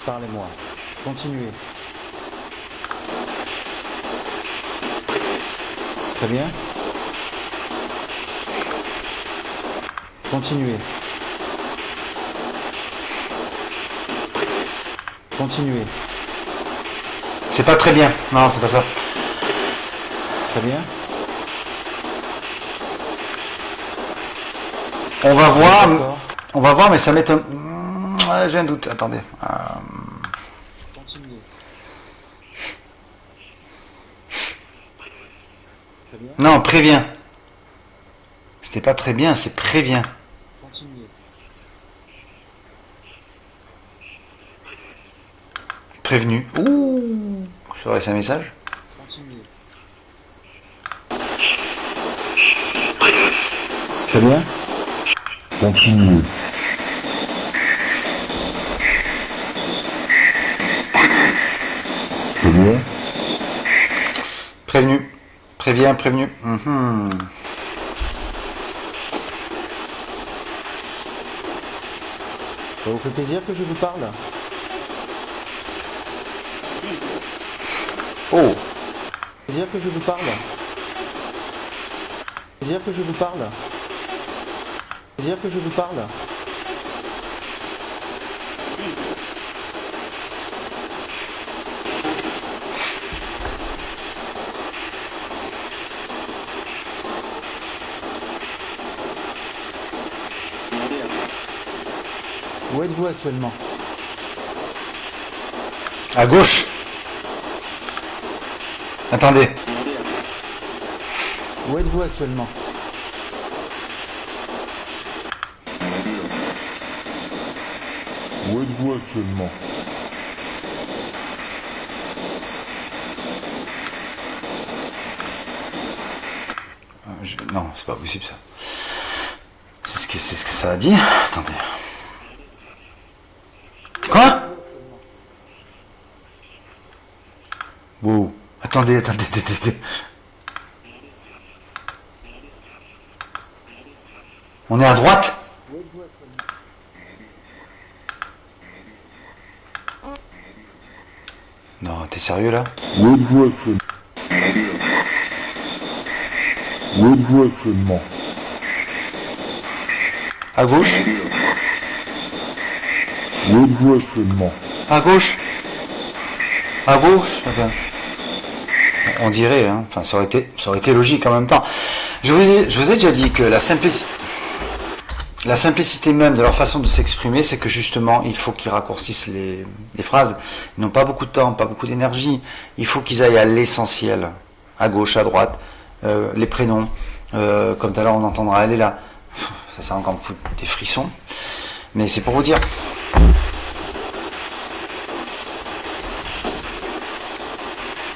parlez-moi. Continuez. Très bien. Continuez. C'est pas très bien. Non, c'est pas ça. Très bien. On va D'accord. voir, mais ça m'étonne. J'ai un doute. Attendez. Continuez. Très bien. Non, préviens. C'était pas très bien, c'est préviens. Continuez. Prévenu. Ouh. Je ferai un message. Continuez. Très bien. Continuez. Très bien. Prévenu. Prévenu. Mhm. Ça vous fait plaisir que je vous parle? Oh. Plaisir que je vous parle? Plaisir que je vous parle? Plaisir que je vous parle? Où êtes-vous actuellement? À gauche. Attendez. Où êtes-vous actuellement? Où êtes-vous actuellement? Non, c'est pas possible ça. C'est ce que ça a dit. Attendez. Attendez, attendez, attendez. On est à droite? Non, t'es sérieux là? Où êtes-vous actuellement? Où êtes-vous actuellement? À gauche? Où êtes-vous actuellement? À gauche? À gauche? Enfin, on dirait, hein. Enfin, ça aurait été logique en même temps. Je vous ai déjà dit que la simplicité même de leur façon de s'exprimer, c'est que justement, il faut qu'ils raccourcissent les phrases. Ils n'ont pas beaucoup de temps, pas beaucoup d'énergie. Il faut qu'ils aillent à l'essentiel, à gauche, à droite, les prénoms. Comme tout à l'heure, on entendra elle est là. Ça encore me fout des frissons. Mais c'est pour vous dire.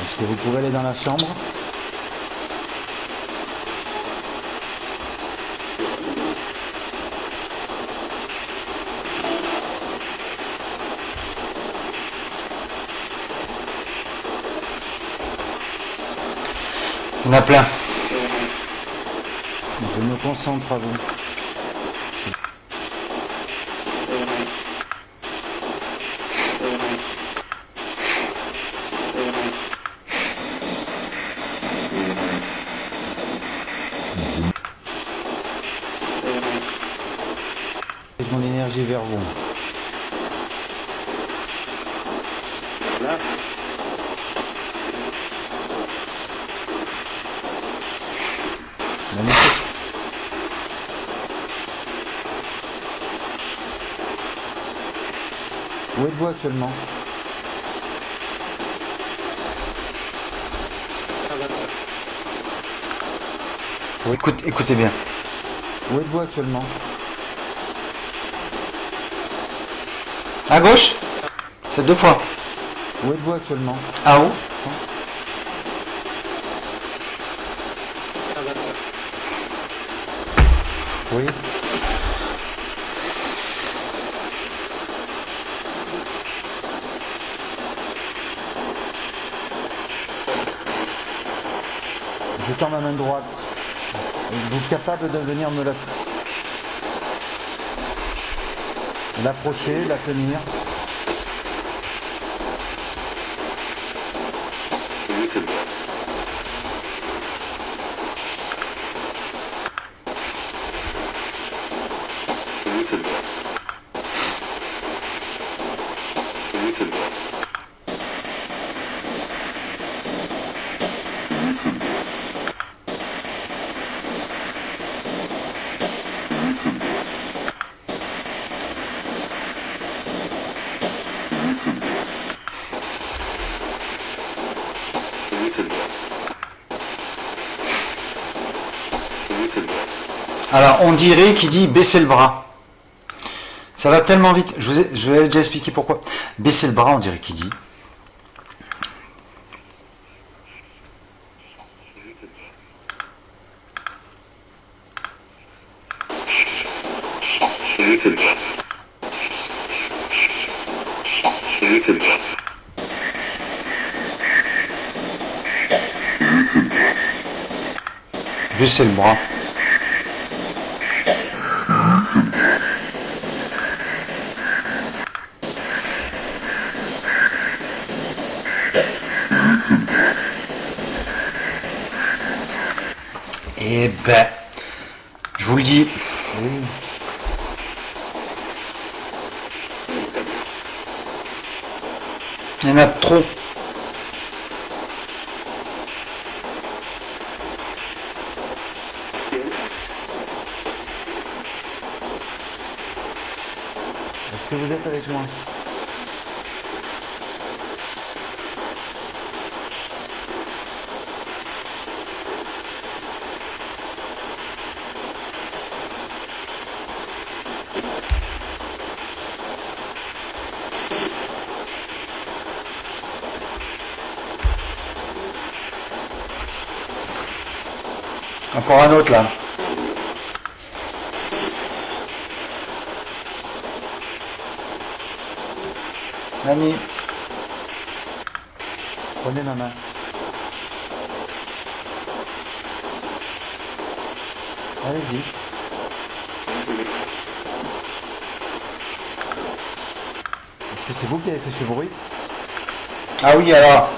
Est-ce que vous pouvez aller dans la chambre? Il y en a plein. Je me concentre à vous. Mon énergie vers vous. Magnifique. Où êtes-vous actuellement? Écoutez bien. Où êtes-vous actuellement? À gauche? C'est 2 fois. Où êtes-vous actuellement? À haut? Oui. Je tends ma main droite. Êtes-vous capable de venir me l'approcher, la tenir? Alors, on dirait qu'il dit baisser le bras. Ça va tellement vite. Je vais déjà expliquer pourquoi. Baisser le bras, on dirait qu'il dit. Baisser le bras. Eh ben, je vous le dis. Oui. Il y en a trop. Est-ce que vous êtes avec moi? Encore un autre là. Annie, prenez ma main. Allez-y. Est-ce que c'est vous qui avez fait ce bruit? Ah oui, alors.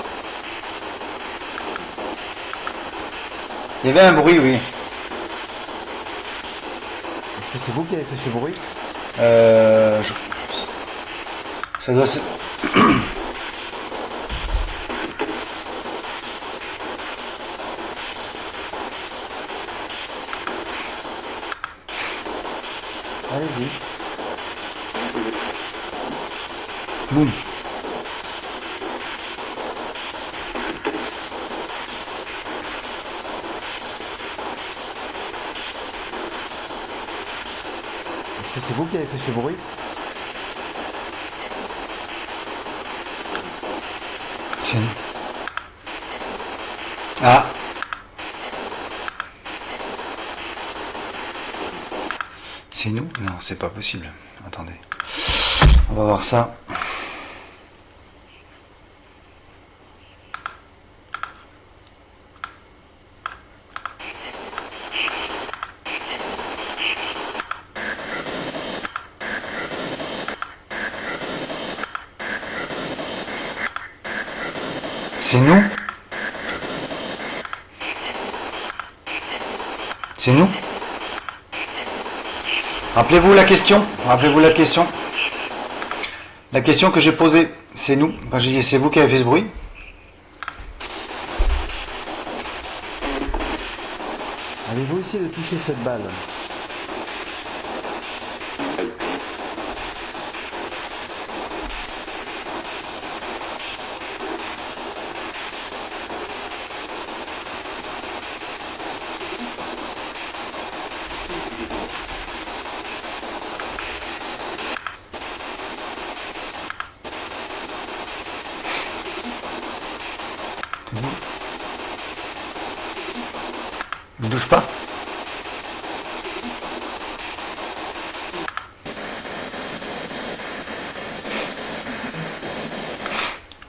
Il y avait un bruit, oui. Est-ce que c'est vous qui avez fait ce bruit? Je- Ça doit se... Allez-y. Boum. Est-ce que c'est vous qui avez fait ce bruit? C'est... Ah. C'est nous? Non, c'est pas possible. Attendez. On va voir ça. C'est nous? C'est nous? Rappelez-vous la question. Rappelez-vous la question. La question que j'ai posée, c'est nous. Quand j'ai dit c'est vous qui avez fait ce bruit. Avez-vous essayé de toucher cette balle? C'est vous? Ne touche pas.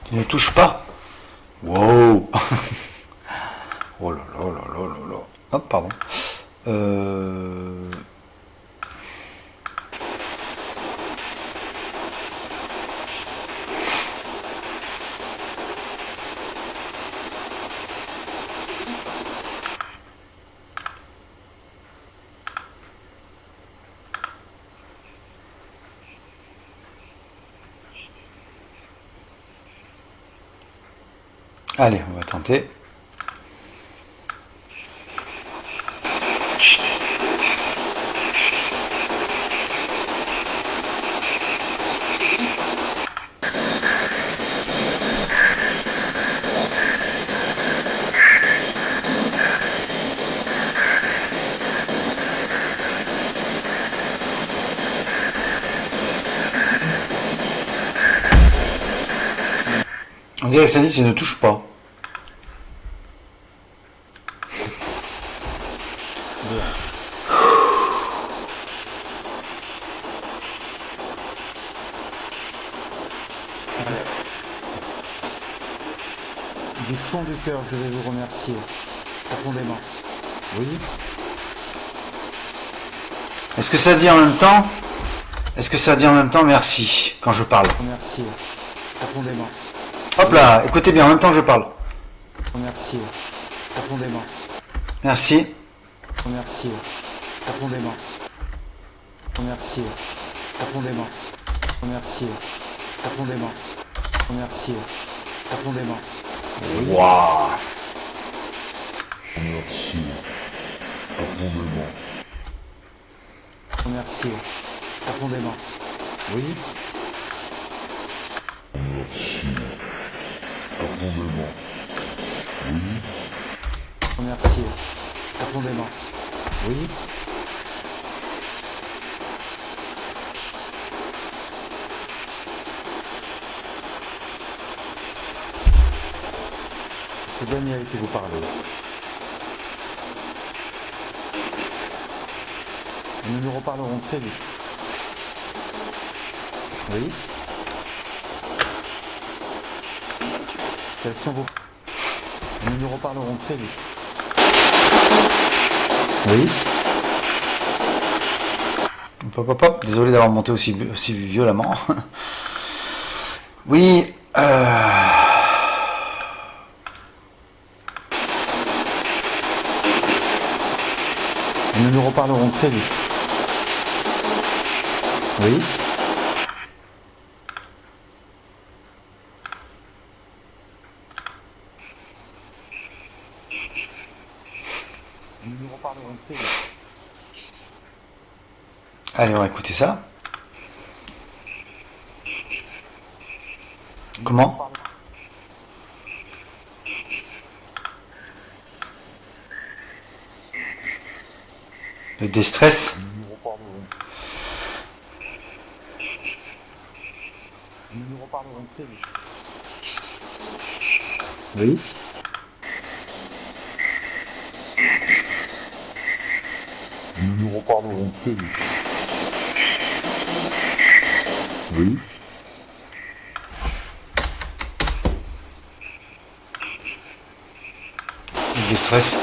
Tu ne touches pas. Wow. Oh là là là là là là. Hop, pardon. Allez, on va tenter. On dirait que ça dit qu'il ne touche pas. Du fond du cœur, je vais vous remercier profondément. Oui. Est-ce que ça dit en même temps? Est-ce que ça dit en même temps merci quand je parle? Remercier profondément. Hop là, écoutez bien en même temps que je parle. Remercier profondément. Merci. Remercier profondément. Remercier profondément. Remercier profondément. Remercier profondément. Waouh. Merci. Profondément. Remercier profondément. Oui. Merci. Profondément. Oui. Remercier profondément. Oui. C'est Daniel qui vous parle. Nous nous reparlerons très vite. Oui. Quels sont vos... Nous nous reparlerons très vite. Oui. Hop, hop, hop. Désolé d'avoir monté aussi violemment. Oui. Nous nous reparlerons très vite. Oui. Nous nous reparlerons très vite. Allez, on va écouter ça. Comment? Le déstress? Nous nous reparlerons très vite. Oui. Nous nous reparlerons très vite. Oui. Le déstress.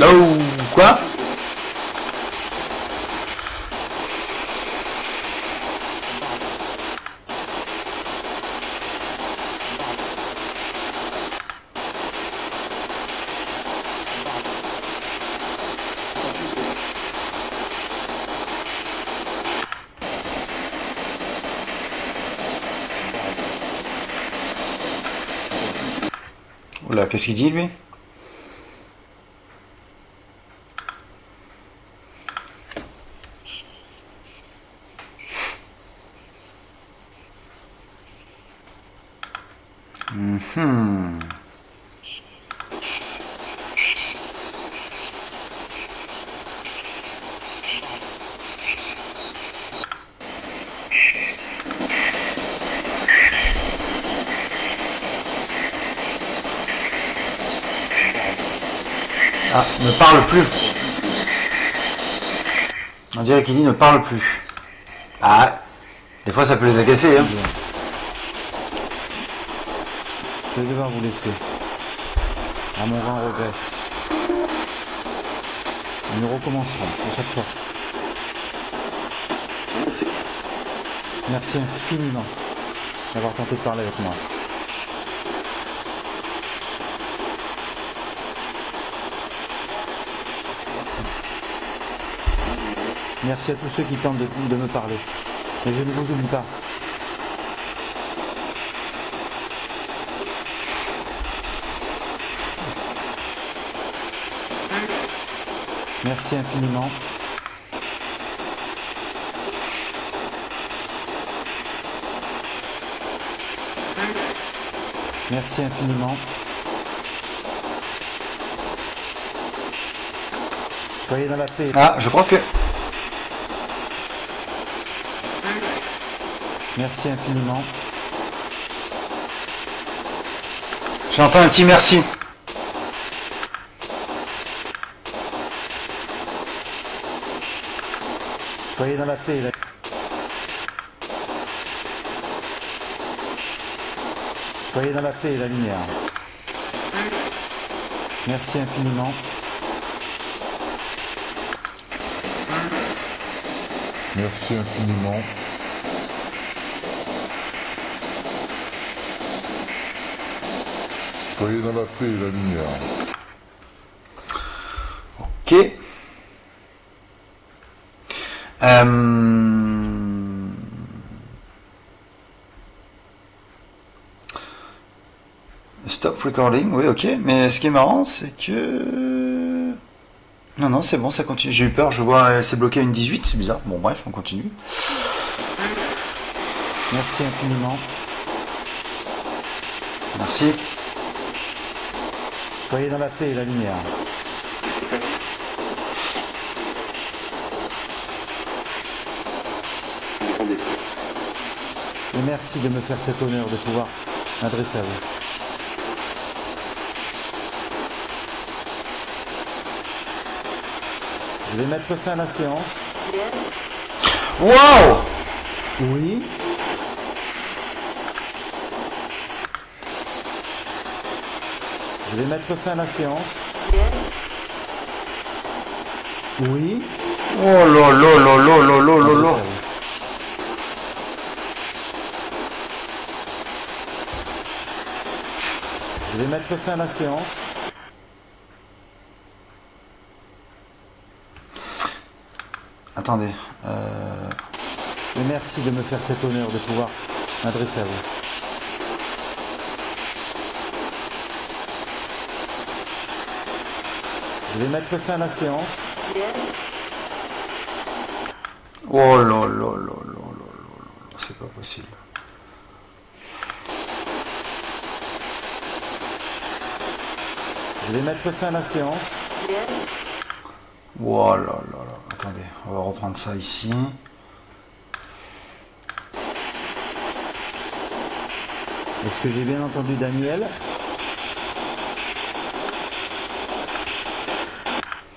Oh, quoi? Oula, qu'est-ce qu'il dit lui? Ah, ne parle plus. On dirait qu'il dit ne parle plus. Ah, des fois ça peut les agacer, hein. Je vais devoir vous laisser. À mon grand regret. Nous recommencerons à chaque fois. Merci infiniment d'avoir tenté de parler avec moi. Merci à tous ceux qui tentent de me parler. Mais je ne vous oublie pas. Merci infiniment. Merci infiniment. Soyez dans la paix. Ah, je crois que... Merci infiniment. J'entends un petit merci. Soyez dans la paix et la... Soyez dans la paix et la lumière. Merci infiniment. Merci infiniment. Soyez dans la paix et la lumière. Ok. Stop recording, oui, ok. Mais ce qui est marrant, c'est que... Non, non, c'est bon, ça continue. J'ai eu peur, je vois, c'est bloqué à une 18, c'est bizarre. Bon, bref, on continue. Merci infiniment. Merci. Soyez dans la paix et la lumière. Et merci de me faire cet honneur de pouvoir m'adresser à vous. Je vais mettre fin à la séance. Wow! Oui. Je vais mettre fin à la séance. Oui. Oh là là là là là là là là. Je vais mettre fin à la séance. Attendez. Et merci de me faire cet honneur de pouvoir m'adresser à vous. Je vais mettre fin à la séance. Oh là là là là là là. C'est pas possible. Je vais mettre fin à la séance. Oh là là là. Attendez, on va reprendre ça ici. Est-ce que j'ai bien entendu Daniel?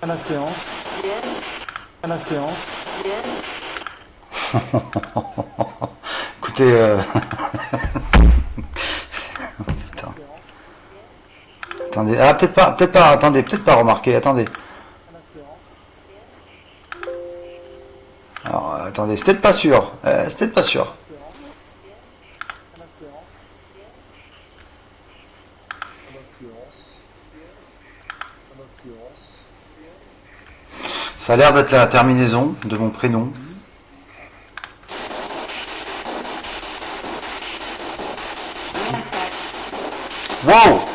À la séance. À la séance. Écoutez, putain. Attendez, ah peut-être pas, attendez, peut-être pas remarqué, attendez. Alors, attendez, c'est peut-être pas sûr, c'est peut-être pas sûr. Ça a l'air d'être la terminaison de mon prénom. Wow!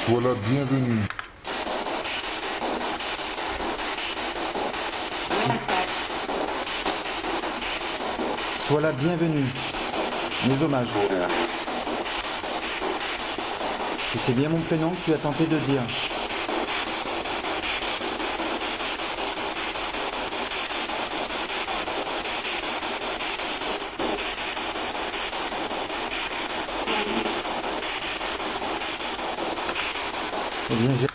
Sois la bienvenue. Sois la bienvenue. Mes hommages. Si c'est bien mon prénom que tu as tenté de dire. Eh bien, j'ai...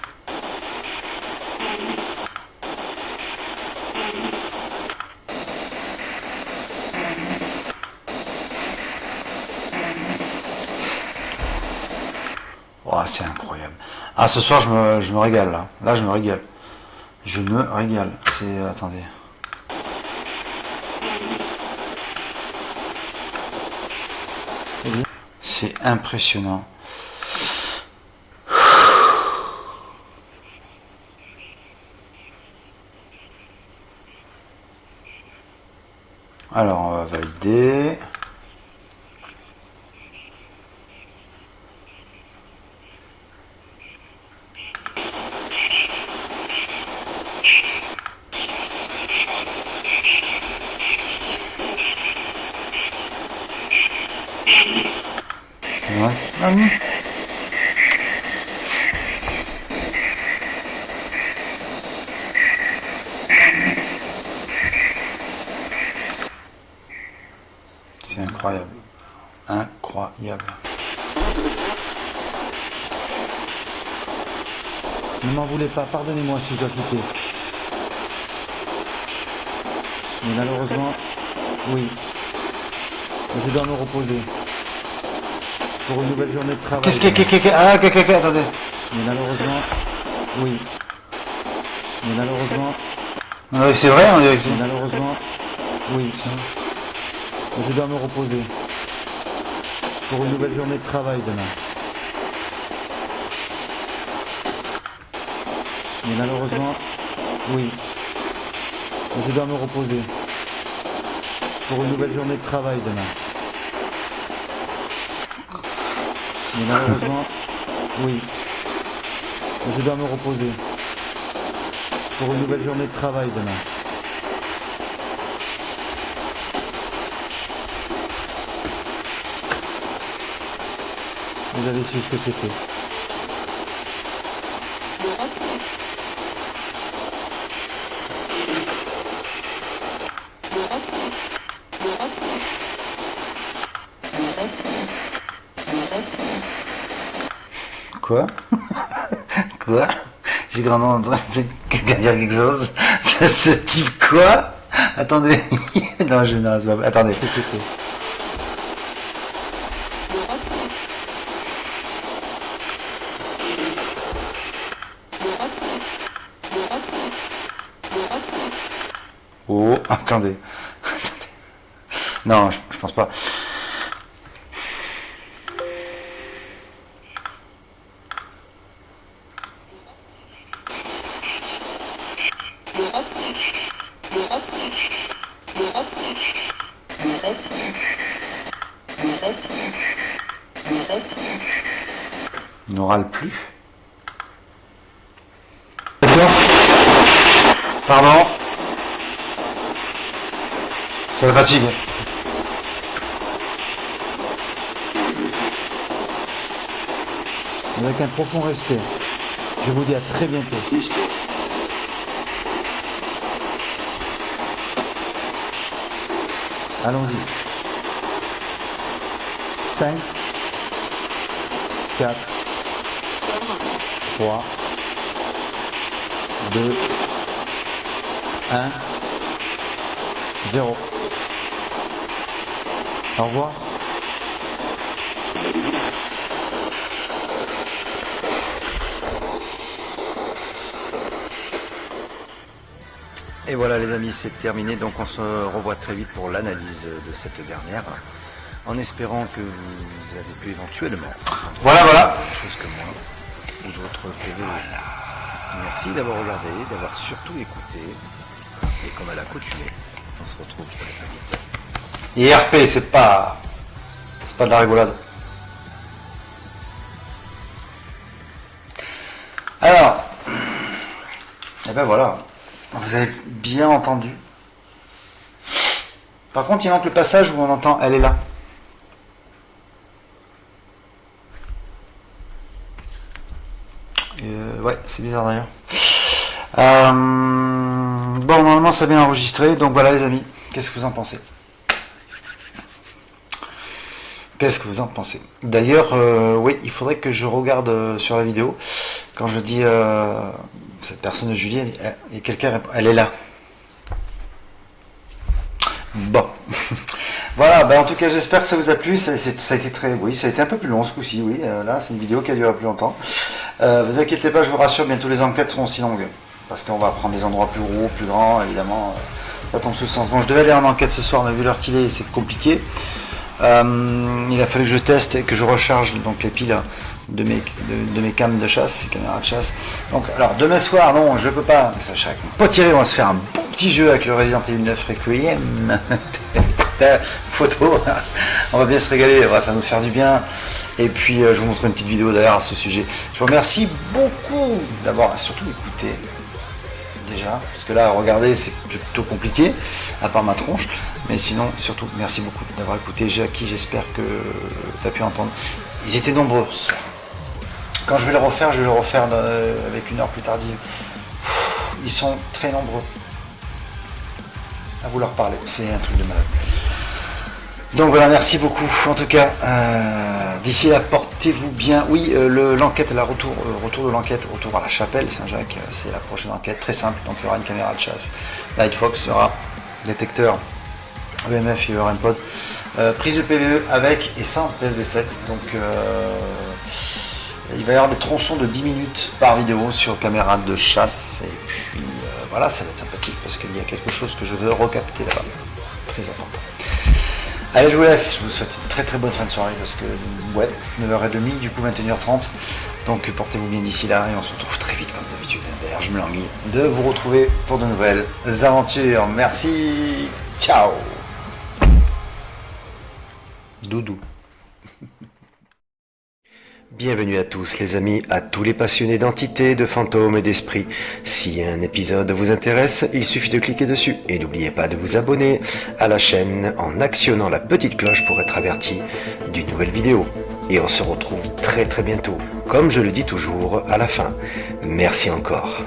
Oh, c'est incroyable. Ah, ce soir, je me régale, là. Là, je me régale. Je me régale. C'est... attendez. C'est impressionnant. Alors, on va valider. Ouais. Ah, non. C'est incroyable. Incroyable. Ne m'en voulez pas, pardonnez-moi si je dois quitter. Mais malheureusement, oui. Je dois me reposer. Pour une nouvelle journée de travail. Qu'est-ce que... Ah, attendez. Mais malheureusement, oui. Mais malheureusement, Oui, c'est vrai, on dirait que c'est... mais malheureusement, oui. Je dois me reposer. Pour une nouvelle journée de travail demain. Mais malheureusement, oui. Je dois me reposer. Pour une nouvelle journée de travail demain. Mais malheureusement, oui. Je dois me reposer. Pour une nouvelle journée de travail demain. vous avez su ce que c'était. Quoi? Quoi? J'ai grand entendu quelqu'un dire quelque chose de ce type. Quoi? Attendez. Non, c'est pas... Attendez. Que c'était. Oh, attendez. Non, je pense pas. Il n'aura le plus. Pardon. Ça me fatigue. Avec un profond respect. Je vous dis à très bientôt. Allons-y. 5, 4, 3, 2, 1, 0. Au revoir. Et voilà les amis, c'est terminé, donc on se revoit très vite pour l'analyse de cette dernière, en espérant que vous avez pu éventuellement voilà chose que moi ou d'autres PV. Merci d'avoir regardé, d'avoir surtout écouté, et comme à l'accoutumée, on se retrouve pour les invités. Et RP, c'est pas de la rigolade. Alors, et ben voilà. Vous avez bien entendu. Par contre, il manque le passage où on entend « elle est là ». Ouais, c'est bizarre d'ailleurs. Bon, normalement, ça a bien enregistré. Donc voilà les amis, qu'est-ce que vous en pensez? Qu'est-ce que vous en pensez? D'ailleurs, oui, il faudrait que je regarde sur la vidéo. Quand je dis cette personne de Julie, et quelqu'un répond, elle est là. Bon, voilà. En tout cas, j'espère que ça vous a plu. Ça a été oui, ça a été un peu plus long ce coup-ci. Oui, là, c'est une vidéo qui a duré plus longtemps. Vous inquiétez pas, je vous rassure, bientôt les enquêtes seront aussi longues, parce qu'on va prendre des endroits plus gros, plus grands, évidemment. Ça tombe sous le sens. Bon, je devais aller en enquête ce soir, mais vu l'heure qu'il est, c'est compliqué. Il a fallu que je teste et que je recharge donc les piles de mes cams de chasse, caméras de chasse. Donc, alors demain soir, non, je peux pas. Mais ça, avec mon pote Thierry, on va se faire un bon petit jeu avec le Resident Evil 9 Requiem. Photo, on va bien se régaler, ça va nous faire du bien. Et puis, je vous montrerai une petite vidéo d'ailleurs à ce sujet. Je vous remercie beaucoup d'avoir surtout écouté. Déjà, parce que là, regardez, c'est plutôt compliqué, à part ma tronche. Mais sinon, surtout, merci beaucoup d'avoir écouté. Jackie, j'espère que tu as pu entendre. Ils étaient nombreux ce soir. Quand je vais le refaire, avec une heure plus tardive. Ils sont très nombreux à vouloir parler. C'est un truc de malade. Donc voilà, merci beaucoup. En tout cas, d'ici là, portez-vous bien. Oui, l'enquête, retour de l'enquête, retour à la chapelle Saint-Jacques, c'est la prochaine enquête, très simple. Donc il y aura une caméra de chasse. Night Fox sera détecteur EMF et ERMPod. Prise de PVE avec et sans PSV7. Donc il va y avoir des tronçons de 10 minutes par vidéo sur caméra de chasse. Et puis voilà, ça va être sympathique parce qu'il y a quelque chose que je veux recapter là-bas. Très important. Allez, je vous laisse, je vous souhaite une très très bonne fin de soirée parce que, ouais, 9h30, du coup 21h30. Donc portez-vous bien d'ici là et on se retrouve très vite comme d'habitude. D'ailleurs, je me languis de vous retrouver pour de nouvelles aventures. Merci, ciao. Doudou. Bienvenue à tous les amis, à tous les passionnés d'entités, de fantômes et d'esprits. Si un épisode vous intéresse, il suffit de cliquer dessus et n'oubliez pas de vous abonner à la chaîne en actionnant la petite cloche pour être averti d'une nouvelle vidéo. et on se retrouve très très bientôt. Comme je le dis toujours à la fin, merci encore.